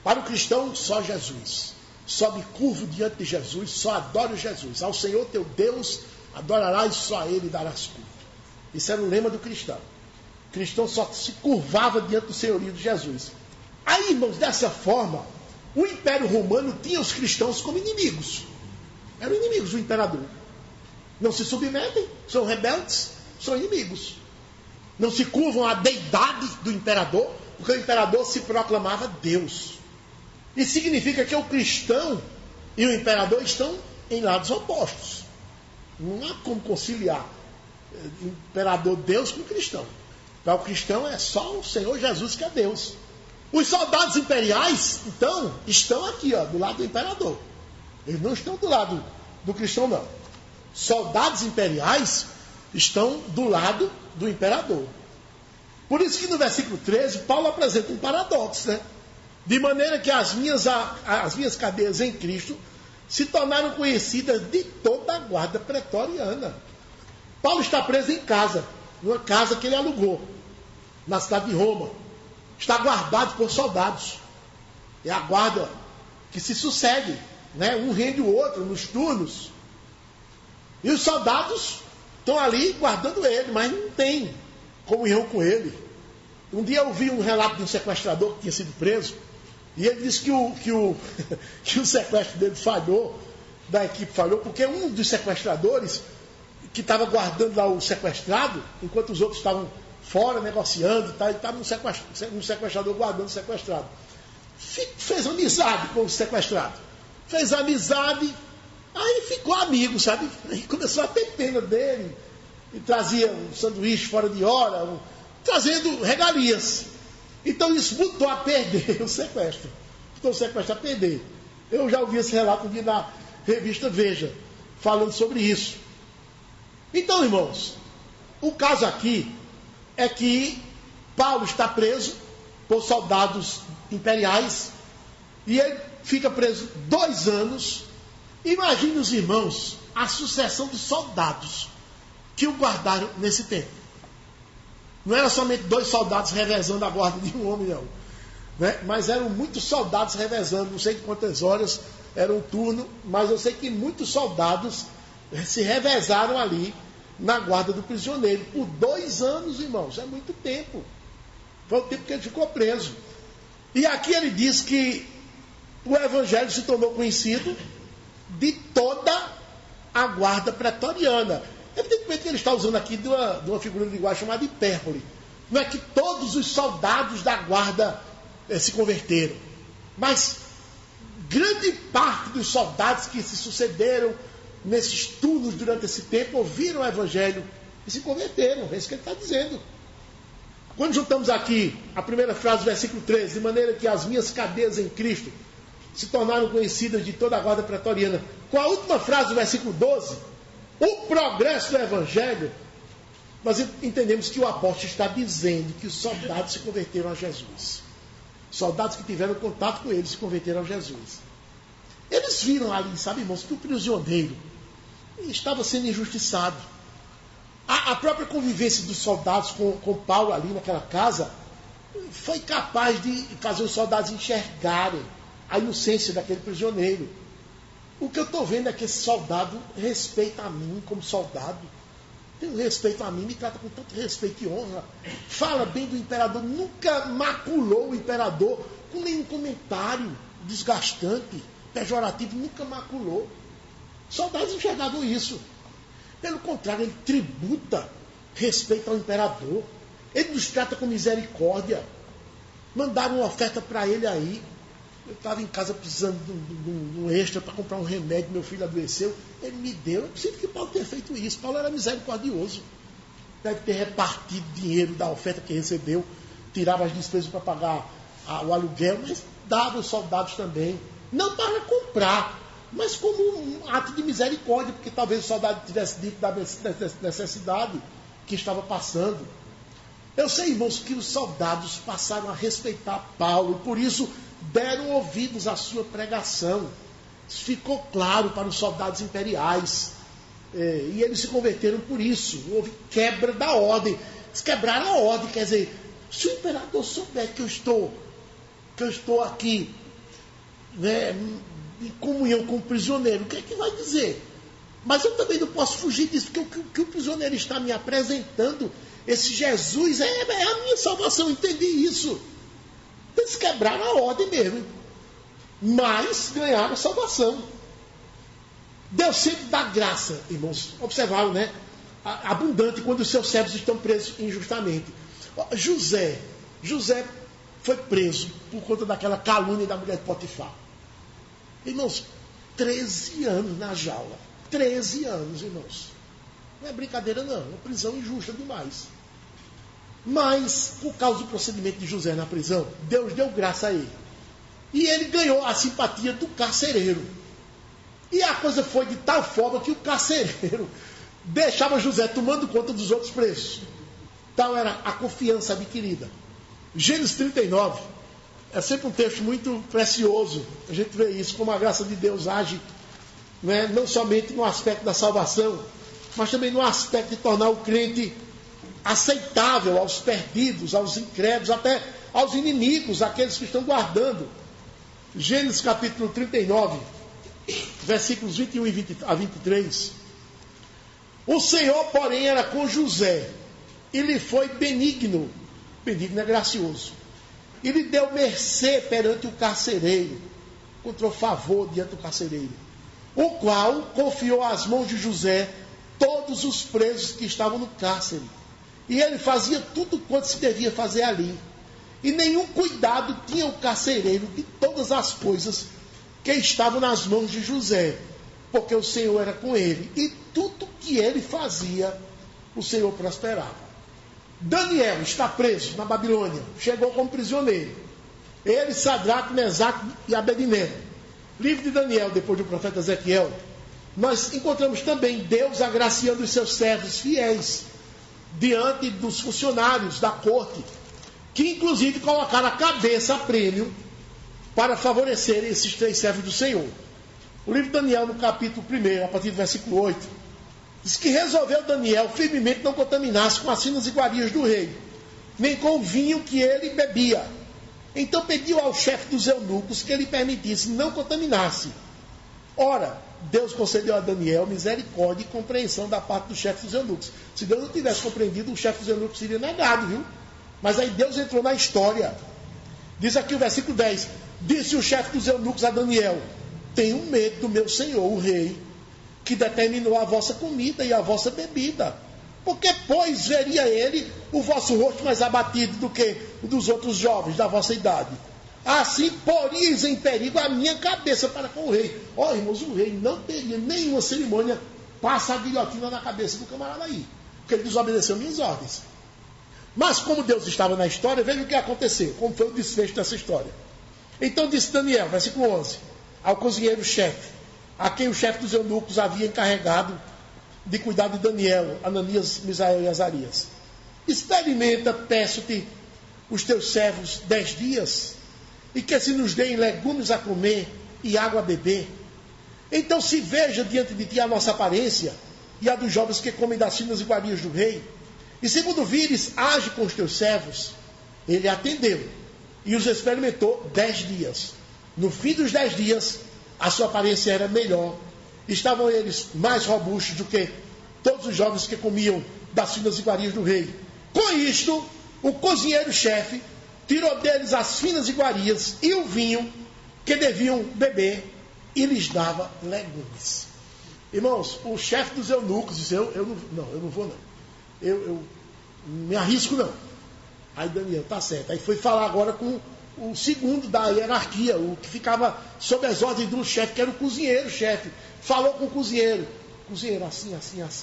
Para o cristão, só Jesus. Só me curvo diante de Jesus, só adoro Jesus. Ao Senhor teu Deus Adorarás só a ele e darás culto. Esse era o lema do cristão. O cristão só se curvava diante do senhorio de Jesus. Aí, irmãos, dessa forma, o Império Romano tinha os cristãos como inimigos. Eram inimigos do imperador. Não se submetem, são rebeldes, são inimigos. Não se curvam à deidade do imperador, porque o imperador se proclamava Deus. Isso significa que o cristão e o imperador estão em lados opostos. Não há como conciliar imperador Deus com cristão. Para o cristão é só o Senhor Jesus que é Deus. Os soldados imperiais, então, estão aqui, do lado do imperador. Eles não estão do lado do cristão, não. Soldados imperiais estão do lado do imperador. Por isso que no versículo 13, Paulo apresenta um paradoxo, né? De maneira que as minhas cadeias em Cristo se tornaram conhecidas de toda a guarda pretoriana. Paulo está preso em casa, numa casa que ele alugou, na cidade de Roma. Está guardado por soldados. É a guarda que se sucede, né? Um rende o outro nos turnos. E os soldados estão ali guardando ele, mas não tem comunhão com ele. Um dia eu vi um relato de um sequestrador que tinha sido preso, e ele disse que o sequestro dele falhou, da equipe falhou, porque um dos sequestradores, que estava guardando lá o sequestrado, enquanto os outros estavam fora negociando, e estava um sequestrador guardando o sequestrado. Fez amizade com o sequestrado. Fez amizade, aí ficou amigo, sabe? Aí começou a ter pena dele, e trazia um sanduíche fora de hora, trazendo regalias. Então isso botou a perder o sequestro. Botou o sequestro a perder. Eu já ouvi esse relato um dia na revista Veja, falando sobre isso. Então, irmãos, o caso aqui é que Paulo está preso por soldados imperiais e ele fica preso 2 anos. Imagine os irmãos a sucessão de soldados que o guardaram nesse tempo. Não era somente 2 soldados revezando a guarda de um homem, não. Né? Mas eram muitos soldados revezando, não sei de quantas horas era um turno, mas eu sei que muitos soldados se revezaram ali na guarda do prisioneiro. Por 2 anos, irmãos, é muito tempo. Foi o tempo que ele ficou preso. E aqui ele diz que o evangelho se tornou conhecido de toda a guarda pretoriana. Evidentemente que ele está usando aqui de uma figura de linguagem chamada hipérbole. Não é que todos os soldados da guarda se converteram, mas grande parte dos soldados que se sucederam nesses turnos durante esse tempo ouviram o evangelho e se converteram. É isso que ele está dizendo. Quando juntamos aqui a primeira frase do versículo 13, de maneira que as minhas cadeias em Cristo se tornaram conhecidas de toda a guarda pretoriana, com a última frase do versículo 12, o progresso do evangelho, nós entendemos que o apóstolo está dizendo que os soldados se converteram a Jesus. Soldados que tiveram contato com ele se converteram a Jesus. Eles viram ali, sabe, irmãos, que o prisioneiro estava sendo injustiçado. A própria convivência dos soldados com Paulo ali naquela casa foi capaz de fazer os soldados enxergarem a inocência daquele prisioneiro. O que eu estou vendo é que esse soldado respeita a mim como soldado. Tem um respeito a mim, me trata com tanto respeito e honra. Fala bem do imperador, nunca maculou o imperador com nenhum comentário desgastante, pejorativo, nunca maculou. Soldados enxergavam isso. Pelo contrário, ele tributa respeito ao imperador. Ele nos trata com misericórdia. Mandaram uma oferta para ele aí. Eu estava em casa precisando de um extra para comprar um remédio, meu filho adoeceu. Ele me deu. É possível que Paulo tenha feito isso. Paulo era misericordioso. Deve ter repartido dinheiro da oferta que recebeu, tirava as despesas para pagar o aluguel, mas dava aos soldados também. Não para comprar, mas como um ato de misericórdia, porque talvez o soldado tivesse dito da necessidade que estava passando. Eu sei, irmãos, que os soldados passaram a respeitar Paulo, e por isso deram ouvidos à sua pregação. Isso ficou claro para os soldados imperiais. E eles se converteram por isso. Houve quebra da ordem. Eles quebraram a ordem. Quer dizer, se o imperador souber que eu estou aqui, né, em comunhão com o prisioneiro, o que é que vai dizer? Mas eu também não posso fugir disso, porque o que o prisioneiro está me apresentando, esse Jesus é a minha salvação, eu entendi isso. Eles quebraram a ordem mesmo, mas ganharam a salvação. Deus sempre dá graça, irmãos. Observaram, né? Abundante quando os seus servos estão presos injustamente. José foi preso por conta daquela calúnia da mulher de Potifar. Irmãos, 13 anos na jaula. 13 anos, irmãos. Não é brincadeira, não. É uma prisão injusta demais. Mas, por causa do procedimento de José na prisão, Deus deu graça a ele. E ele ganhou a simpatia do carcereiro. E a coisa foi de tal forma que o carcereiro deixava José tomando conta dos outros presos. Tal era a confiança adquirida. Gênesis 39 é sempre um texto muito precioso. A gente vê isso, como a graça de Deus age, né? Não somente no aspecto da salvação, mas também no aspecto de tornar o crente aceitável aos perdidos, aos incrédulos, até aos inimigos, aqueles que estão guardando. Gênesis capítulo 39, versículos 21 a 23. O Senhor, porém, era com José, e lhe foi benigno. Benigno é gracioso. E lhe deu mercê perante o carcereiro, encontrou favor diante do carcereiro, o qual confiou às mãos de José todos os presos que estavam no cárcere. E ele fazia tudo quanto se devia fazer ali. E nenhum cuidado tinha o carcereiro de todas as coisas que estavam nas mãos de José, porque o Senhor era com ele. E tudo que ele fazia, o Senhor prosperava. Daniel está preso na Babilônia. Chegou como prisioneiro. Ele, Sadraque, Mesaque e Abednego. Livro de Daniel, depois do profeta Ezequiel, nós encontramos também Deus agraciando os seus servos fiéis diante dos funcionários da corte, que inclusive colocaram a cabeça a prêmio para favorecer esses 3 servos do Senhor. O livro de Daniel, no capítulo 1, a partir do versículo 8, diz que resolveu Daniel firmemente não contaminar-se com as finas iguarias do rei, nem com o vinho que ele bebia. Então pediu ao chefe dos eunucos que ele permitisse não contaminar-se. Ora, Deus concedeu a Daniel misericórdia e compreensão da parte do chefe dos eunucos. Se Deus não tivesse compreendido, o chefe dos eunucos seria negado, viu? Mas aí Deus entrou na história. Diz aqui o versículo 10. Disse o chefe dos eunucos a Daniel: tenho medo do meu senhor, o rei, que determinou a vossa comida e a vossa bebida. Porque, pois, veria ele o vosso rosto mais abatido do que o dos outros jovens da vossa idade. Assim, poríeis em perigo a minha cabeça para com o rei. Ó, irmãos, o rei não teria nenhuma cerimônia, passa a guilhotina na cabeça do camarada aí, porque ele desobedeceu minhas ordens. Mas como Deus estava na história, veja o que aconteceu, como foi o desfecho dessa história. Então disse Daniel, versículo 11, ao cozinheiro-chefe, a quem o chefe dos eunucos havia encarregado de cuidar de Daniel, Ananias, Misael e Azarias: experimenta, peço-te, os teus servos 10 dias, e que se nos deem legumes a comer e água a beber. Então se veja diante de ti a nossa aparência e a dos jovens que comem das finas iguarias do rei. E segundo vires, age com os teus servos. Ele atendeu e os experimentou 10 dias. No fim dos 10 dias, a sua aparência era melhor. Estavam eles mais robustos do que todos os jovens que comiam das finas iguarias do rei. Com isto, o cozinheiro-chefe tirou deles as finas iguarias e o vinho que deviam beber e lhes dava legumes. Irmãos, o chefe dos eunucos disse: eu não vou não. Eu me arrisco não. Aí Daniel, tá certo. Aí foi falar agora com o segundo da hierarquia, o que ficava sob as ordens do chefe, que era o cozinheiro-chefe. Falou com o cozinheiro: cozinheiro, assim,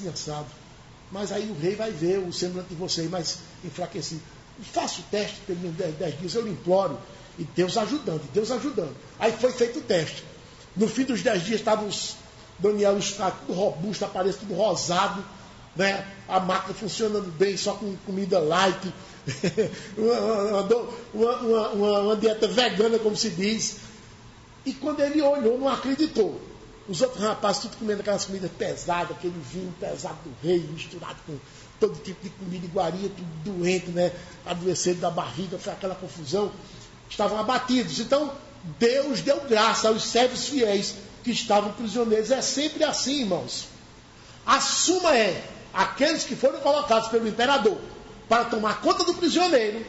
assado. Mas aí o rei vai ver o semblante de vocês mais enfraquecido. Faça o teste pelo menos 10 dias, eu lhe imploro. E Deus ajudando. Aí foi feito o teste. No fim dos 10 dias estavam Daniel tudo robusto, aparece tudo rosado, né? A máquina funcionando bem, só com comida light, uma dieta vegana, como se diz. E quando ele olhou, não acreditou. Os outros rapazes tudo comendo aquelas comidas pesadas, aquele vinho pesado do rei, misturado com todo tipo de comida iguaria, tudo doente, né? Adoecendo da barriga, foi aquela confusão. Estavam abatidos. Então, Deus deu graça aos servos fiéis que estavam prisioneiros. É sempre assim, irmãos. A suma é: aqueles que foram colocados pelo imperador para tomar conta do prisioneiro,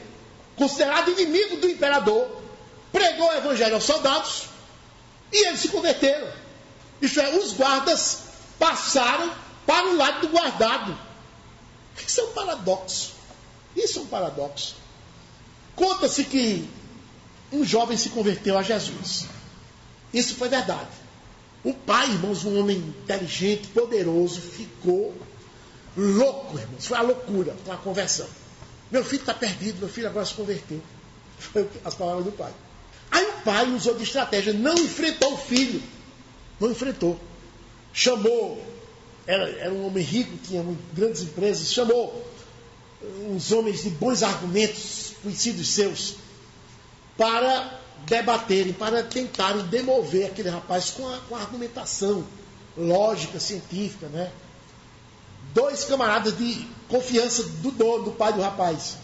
considerado inimigo do imperador, pregou o evangelho aos soldados e eles se converteram. Isto é, os guardas passaram para o lado do guardado. Isso é um paradoxo. Isso é um paradoxo. Conta-se que um jovem se converteu a Jesus. Isso foi verdade. O pai, irmãos, um homem inteligente, poderoso, ficou louco, irmãos. Foi a loucura com a conversão. Meu filho está perdido, meu filho agora se converteu. Foi as palavras do pai. Aí o pai usou de estratégia, não enfrentou o filho. Não enfrentou. Chamou, era um homem rico, tinha grandes empresas, chamou uns homens de bons argumentos, conhecidos seus, para debaterem, para tentarem demover aquele rapaz com a argumentação lógica, científica, né? 2 camaradas de confiança do dono, do pai do rapaz,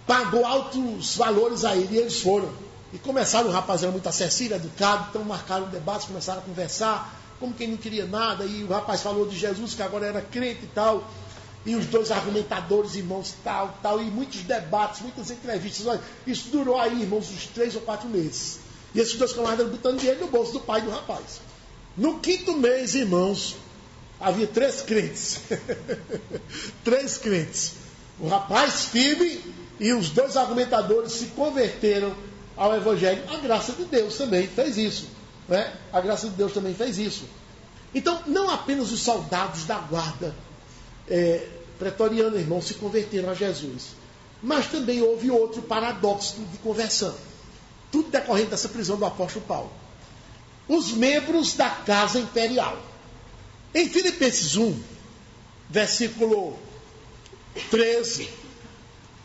pagou altos valores a ele, e eles foram. E começaram, o rapaz era muito acessível, educado, então marcaram o debate, começaram a conversar, como quem não queria nada, e o rapaz falou de Jesus, que agora era crente e tal, e os 2 argumentadores, irmãos, tal, e muitos debates, muitas entrevistas. Olha, isso durou aí, irmãos, uns 3 ou 4 meses. E esses 2 camaradas botando dinheiro no bolso do pai do rapaz. No 5º mês, irmãos, havia 3 crentes. 3 crentes. O rapaz firme e os 2 argumentadores se converteram ao evangelho. A graça de Deus também fez isso, né? A graça de Deus também fez isso. Então, não apenas os soldados da guarda pretoriana, irmão, se converteram a Jesus, mas também houve outro paradoxo de conversão, tudo decorrente dessa prisão do apóstolo Paulo. Os membros da casa imperial. Em Filipenses 1, versículo 13,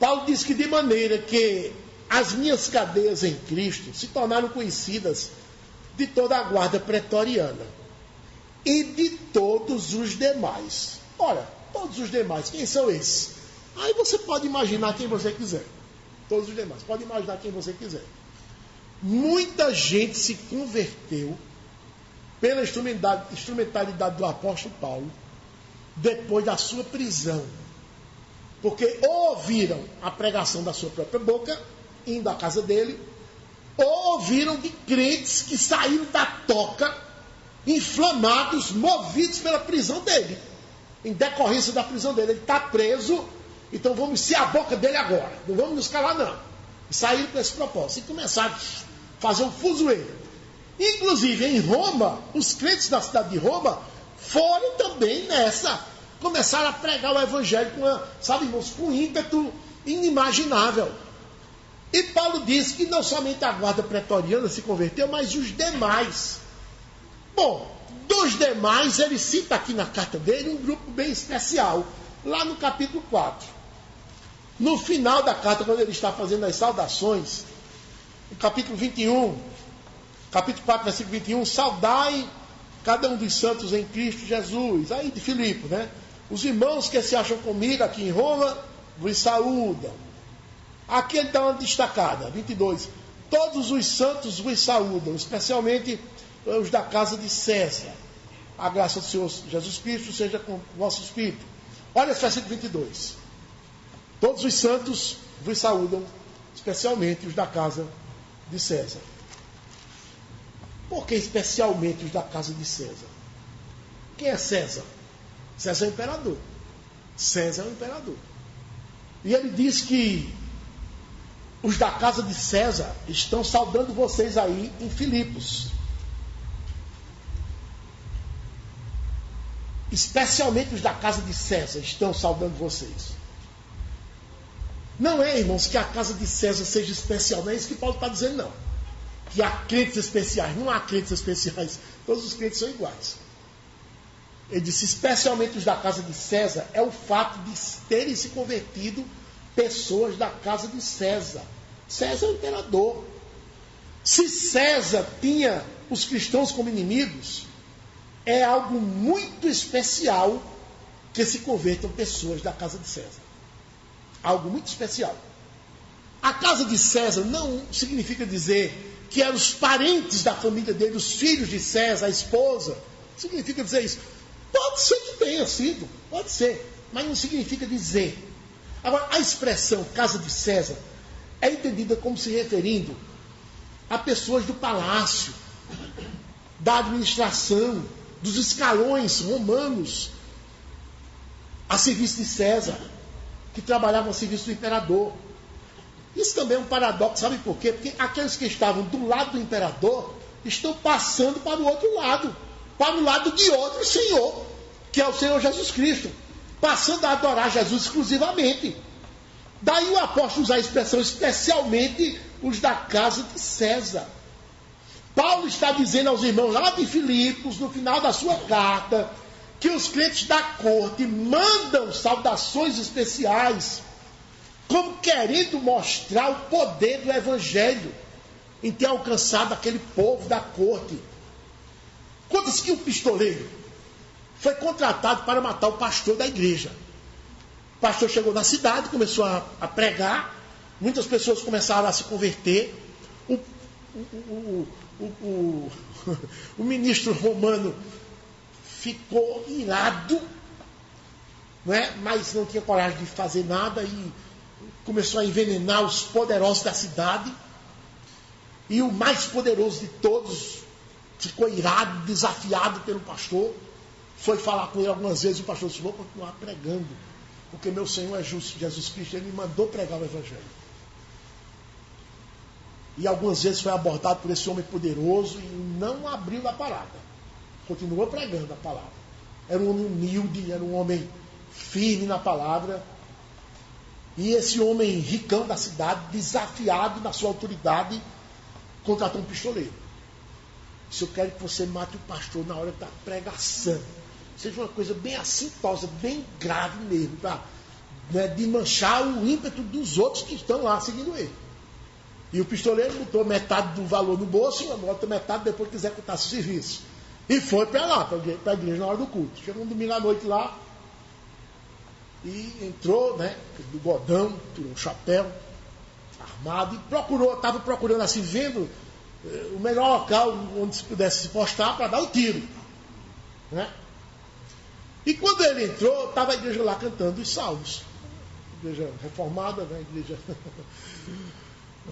Paulo diz que de maneira que as minhas cadeias em Cristo se tornaram conhecidas de toda a guarda pretoriana e de todos os demais. Ora, todos os demais, quem são esses? Aí você pode imaginar quem você quiser. Todos os demais, pode imaginar quem você quiser. Muita gente se converteu pela instrumentalidade do apóstolo Paulo depois da sua prisão. Porque ou ouviram a pregação da sua própria boca, indo à casa dele, ou ouviram de crentes que saíram da toca, inflamados, movidos pela prisão dele. Em decorrência da prisão dele. Ele está preso, então vamos encher a boca dele agora. Não vamos nos calar, não. E saíram com esse propósito. E começaram a fazer um fuzuê. Inclusive, em Roma, os crentes da cidade de Roma foram também nessa. Começaram a pregar o evangelho com ímpeto inimaginável. E Paulo diz que não somente a guarda pretoriana se converteu, mas os demais. Bom, dos demais, ele cita aqui na carta dele um grupo bem especial, lá no capítulo 4. No final da carta, quando ele está fazendo as saudações, no capítulo 21, capítulo 4, versículo 21, saudai cada um dos santos em Cristo Jesus. Aí de Filipe, né? Os irmãos que se acham comigo aqui em Roma, vos saúdam. Aqui ele dá uma destacada, 22. Todos os santos vos saúdam, especialmente os da casa de César. A graça do Senhor Jesus Cristo seja com o vosso espírito. Olha esse versículo 22. Todos os santos vos saúdam, especialmente os da casa de César. Por que especialmente os da casa de César? Quem é César? César é o imperador. César é o imperador. E ele diz que os da casa de César estão saudando vocês aí em Filipos. Especialmente os da casa de César estão saudando vocês. Não é, irmãos, que a casa de César seja especial. Não é isso que Paulo está dizendo, não. Que há crentes especiais. Não há crentes especiais. Todos os crentes são iguais. Ele disse, especialmente os da casa de César, é o fato de terem se convertido pessoas da casa de César. César é o imperador. Se César tinha os cristãos como inimigos, é algo muito especial que se convertam pessoas da casa de César. Algo muito especial. A casa de César não significa dizer que eram os parentes da família dele, os filhos de César, a esposa. Significa dizer isso. Pode ser que tenha sido, pode ser, mas não significa dizer. Agora, a expressão casa de César é entendida como se referindo a pessoas do palácio, da administração, dos escalões romanos a serviço de César, que trabalhavam a serviço do imperador. Isso também é um paradoxo, sabe por quê? Porque aqueles que estavam do lado do imperador estão passando para o outro lado, para o lado de outro Senhor, que é o Senhor Jesus Cristo, passando a adorar Jesus exclusivamente. Daí o apóstolo usa a expressão especialmente os da casa de César. Paulo está dizendo aos irmãos lá de Filipos, no final da sua carta, que os crentes da corte mandam saudações especiais, como querendo mostrar o poder do evangelho em ter alcançado aquele povo da corte. Conta-se que o pistoleiro foi contratado para matar o pastor da igreja. O pastor chegou na cidade, começou a pregar, muitas pessoas começaram a se converter. O ministro romano ficou irado, não é? Mas não tinha coragem de fazer nada e começou a envenenar os poderosos da cidade. E o mais poderoso de todos ficou irado, desafiado pelo pastor. Foi falar com ele algumas vezes, o pastor disse: vou continuar pregando, porque meu Senhor é justo, Jesus Cristo, ele me mandou pregar o evangelho. E algumas vezes foi abordado por esse homem poderoso e não abriu a palavra. Continuou pregando a palavra. Era um homem humilde, era um homem firme na palavra. E esse homem ricão da cidade, desafiado na sua autoridade, contratou um pistoleiro. Disse: eu quero que você mate o pastor na hora da pregação. Seja uma coisa bem assintosa, bem grave mesmo, para desmanchar o ímpeto dos outros que estão lá seguindo ele. E o pistoleiro botou metade do valor no bolso e a outra metade depois que executasse o serviço. E foi para lá, para a igreja na hora do culto. Chegou um domingo à noite lá e entrou, do godão, tirou o chapéu, armado, e procurou, estava procurando assim, vendo o melhor local onde se pudesse se postar para dar o tiro. Né? E quando ele entrou, estava a igreja lá cantando os salmos. Igreja reformada, igreja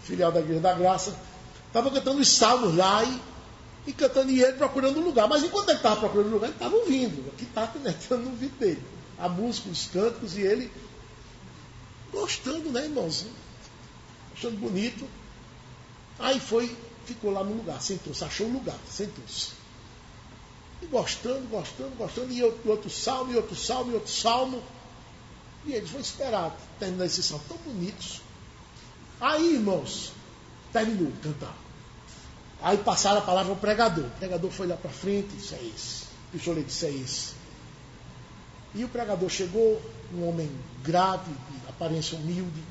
filial da Igreja da Graça. Estava cantando os salmos lá e cantando, e ele procurando um lugar. Mas enquanto ele estava procurando um lugar, ele estava ouvindo. Aqui está penetrando no ouvido dele. A música, os cânticos, e ele gostando, irmãos? Achando bonito. Aí ficou lá no lugar, sentou-se, achou um lugar, sentou-se. E gostando, e outro salmo, e outro salmo, e outro salmo. E eles vão esperar terminar esses salmos tão bonitos. Aí, irmãos, terminou de cantar. Aí passaram a palavra ao pregador. O pregador foi lá para frente e disse: é esse. O pistoleiro disse: é esse. E o pregador chegou, um homem grave, de aparência humilde,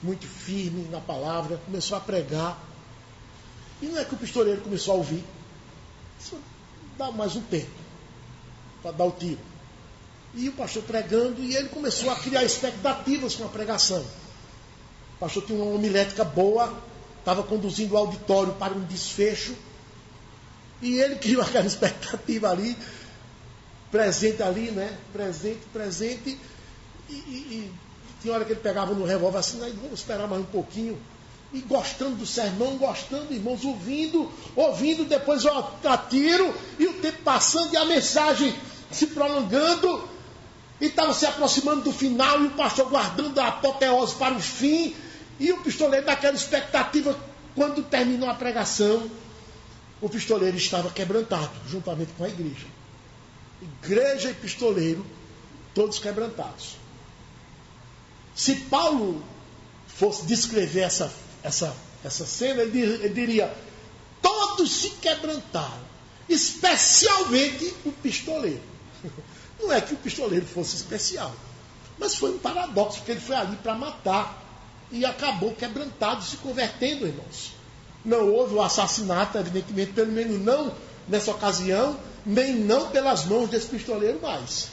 muito firme na palavra, começou a pregar. E não é que o pistoleiro começou a ouvir. Disse: dá mais um tempo para dar o tiro. E o pastor pregando, e ele começou a criar expectativas com a pregação. O pastor tinha uma homilética boa, estava conduzindo o auditório para um desfecho, e ele criou aquela expectativa ali, presente ali, presente, e tinha hora que ele pegava no revólver assim: vamos esperar mais um pouquinho, e gostando do sermão, gostando, irmãos, ouvindo, depois a tiro, e o tempo passando, e a mensagem se prolongando, e estava se aproximando do final, e o pastor guardando a apoteose para o fim, e o pistoleiro daquela expectativa. Quando terminou a pregação, o pistoleiro estava quebrantado, juntamente com a igreja. Igreja e pistoleiro, todos quebrantados. Se Paulo fosse descrever essa cena, ele diria: todos se quebrantaram, especialmente o pistoleiro. Não é que o pistoleiro fosse especial, mas foi um paradoxo, porque ele foi ali para matar e acabou quebrantado, se convertendo, irmãos. Não houve o assassinato, evidentemente, pelo menos não nessa ocasião, nem não pelas mãos desse pistoleiro mais.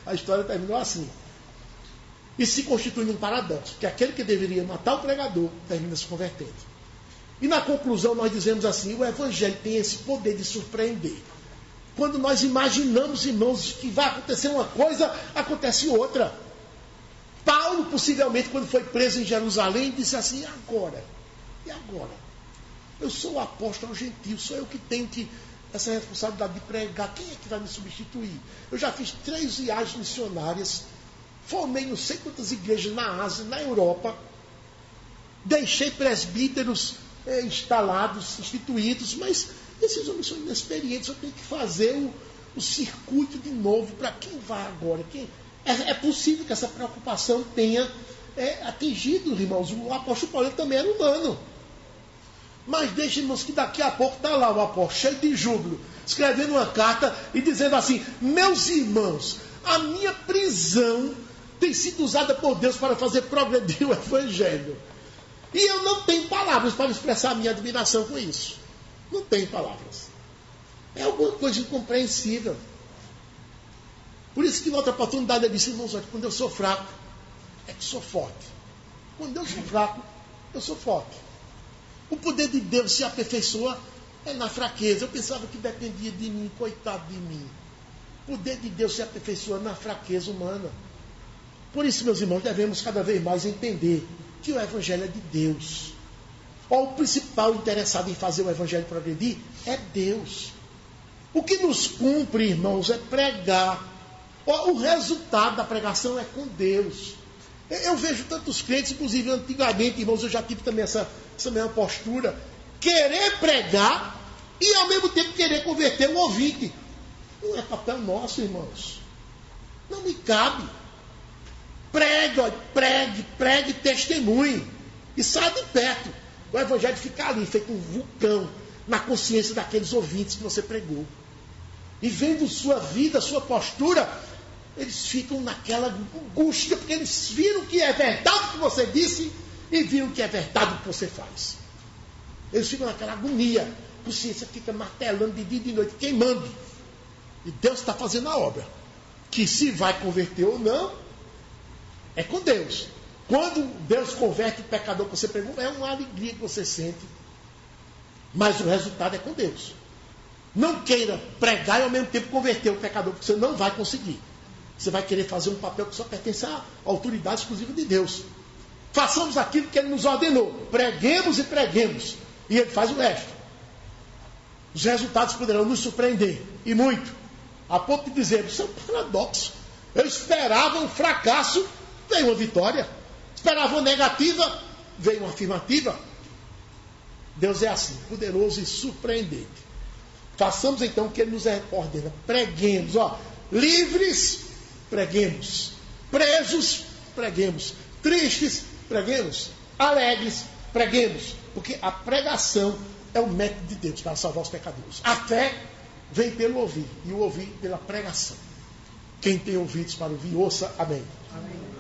A história terminou assim. E se constitui um paradoxo, que aquele que deveria matar o pregador termina se convertendo. E na conclusão nós dizemos assim: o evangelho tem esse poder de surpreender. Quando nós imaginamos, irmãos, que vai acontecer uma coisa, acontece outra. Paulo, possivelmente, quando foi preso em Jerusalém, disse assim: e agora? Eu sou o apóstolo gentil, sou eu que tenho essa responsabilidade de pregar. Quem é que vai me substituir? Eu já fiz 3 viagens missionárias, formei não sei quantas igrejas na Ásia, na Europa, deixei presbíteros instalados, instituídos, mas esses homens são inexperientes, eu tenho que fazer o circuito de novo. Para quem vai agora? É possível que essa preocupação tenha atingido, irmãos. O apóstolo Paulo também era humano. Mas deixe, irmãos, que daqui a pouco está lá o apóstolo, cheio de júbilo, escrevendo uma carta e dizendo assim: meus irmãos, a minha prisão tem sido usada por Deus para fazer progredir o Evangelho. E eu não tenho palavras para expressar a minha admiração com isso. Não tenho palavras. É alguma coisa incompreensível. Por isso que, em outra oportunidade, eu disse: irmãos, quando eu sou fraco, é que sou forte. Quando eu sou fraco, eu sou forte. O poder de Deus se aperfeiçoa na fraqueza. Eu pensava que dependia de mim, coitado de mim. O poder de Deus se aperfeiçoa na fraqueza humana. Por isso, meus irmãos, devemos cada vez mais entender que o Evangelho é de Deus. O principal interessado em fazer o Evangelho progredir é Deus. O que nos cumpre, irmãos, é pregar. O resultado da pregação é com Deus. Eu vejo tantos crentes, inclusive antigamente, irmãos, eu já tive também essa mesma postura, querer pregar e ao mesmo tempo querer converter o ouvinte. Não é papel nosso, irmãos. Não me cabe. Pregue, testemunhe. E saia de perto. O Evangelho fica ali, feito um vulcão, na consciência daqueles ouvintes que você pregou. E vendo sua vida, sua postura, eles ficam naquela angústia, porque eles viram que é verdade o que você disse e viram que é verdade o que você faz. Eles ficam naquela agonia. A consciência fica martelando de dia e de noite, queimando. E Deus está fazendo a obra. Que se vai converter ou não, é com Deus. Quando Deus converte o pecador que você pregou, é uma alegria que você sente. Mas o resultado é com Deus. Não queira pregar e ao mesmo tempo converter o pecador, porque você não vai conseguir. Você vai querer fazer um papel que só pertence à autoridade exclusiva de Deus. Façamos aquilo que Ele nos ordenou. Preguemos e preguemos. E Ele faz o resto. Os resultados poderão nos surpreender. E muito. A ponto de dizer: isso é um paradoxo. Eu esperava um fracasso, veio uma vitória. Esperava uma negativa, veio uma afirmativa. Deus é assim, poderoso e surpreendente. Façamos então o que Ele nos ordena. Preguemos. Livres, preguemos. Presos, preguemos. Tristes, preguemos. Alegres, preguemos. Porque a pregação é o método de Deus para salvar os pecadores. A fé vem pelo ouvir, e o ouvir pela pregação. Quem tem ouvidos para ouvir, ouça. Amém. Amém.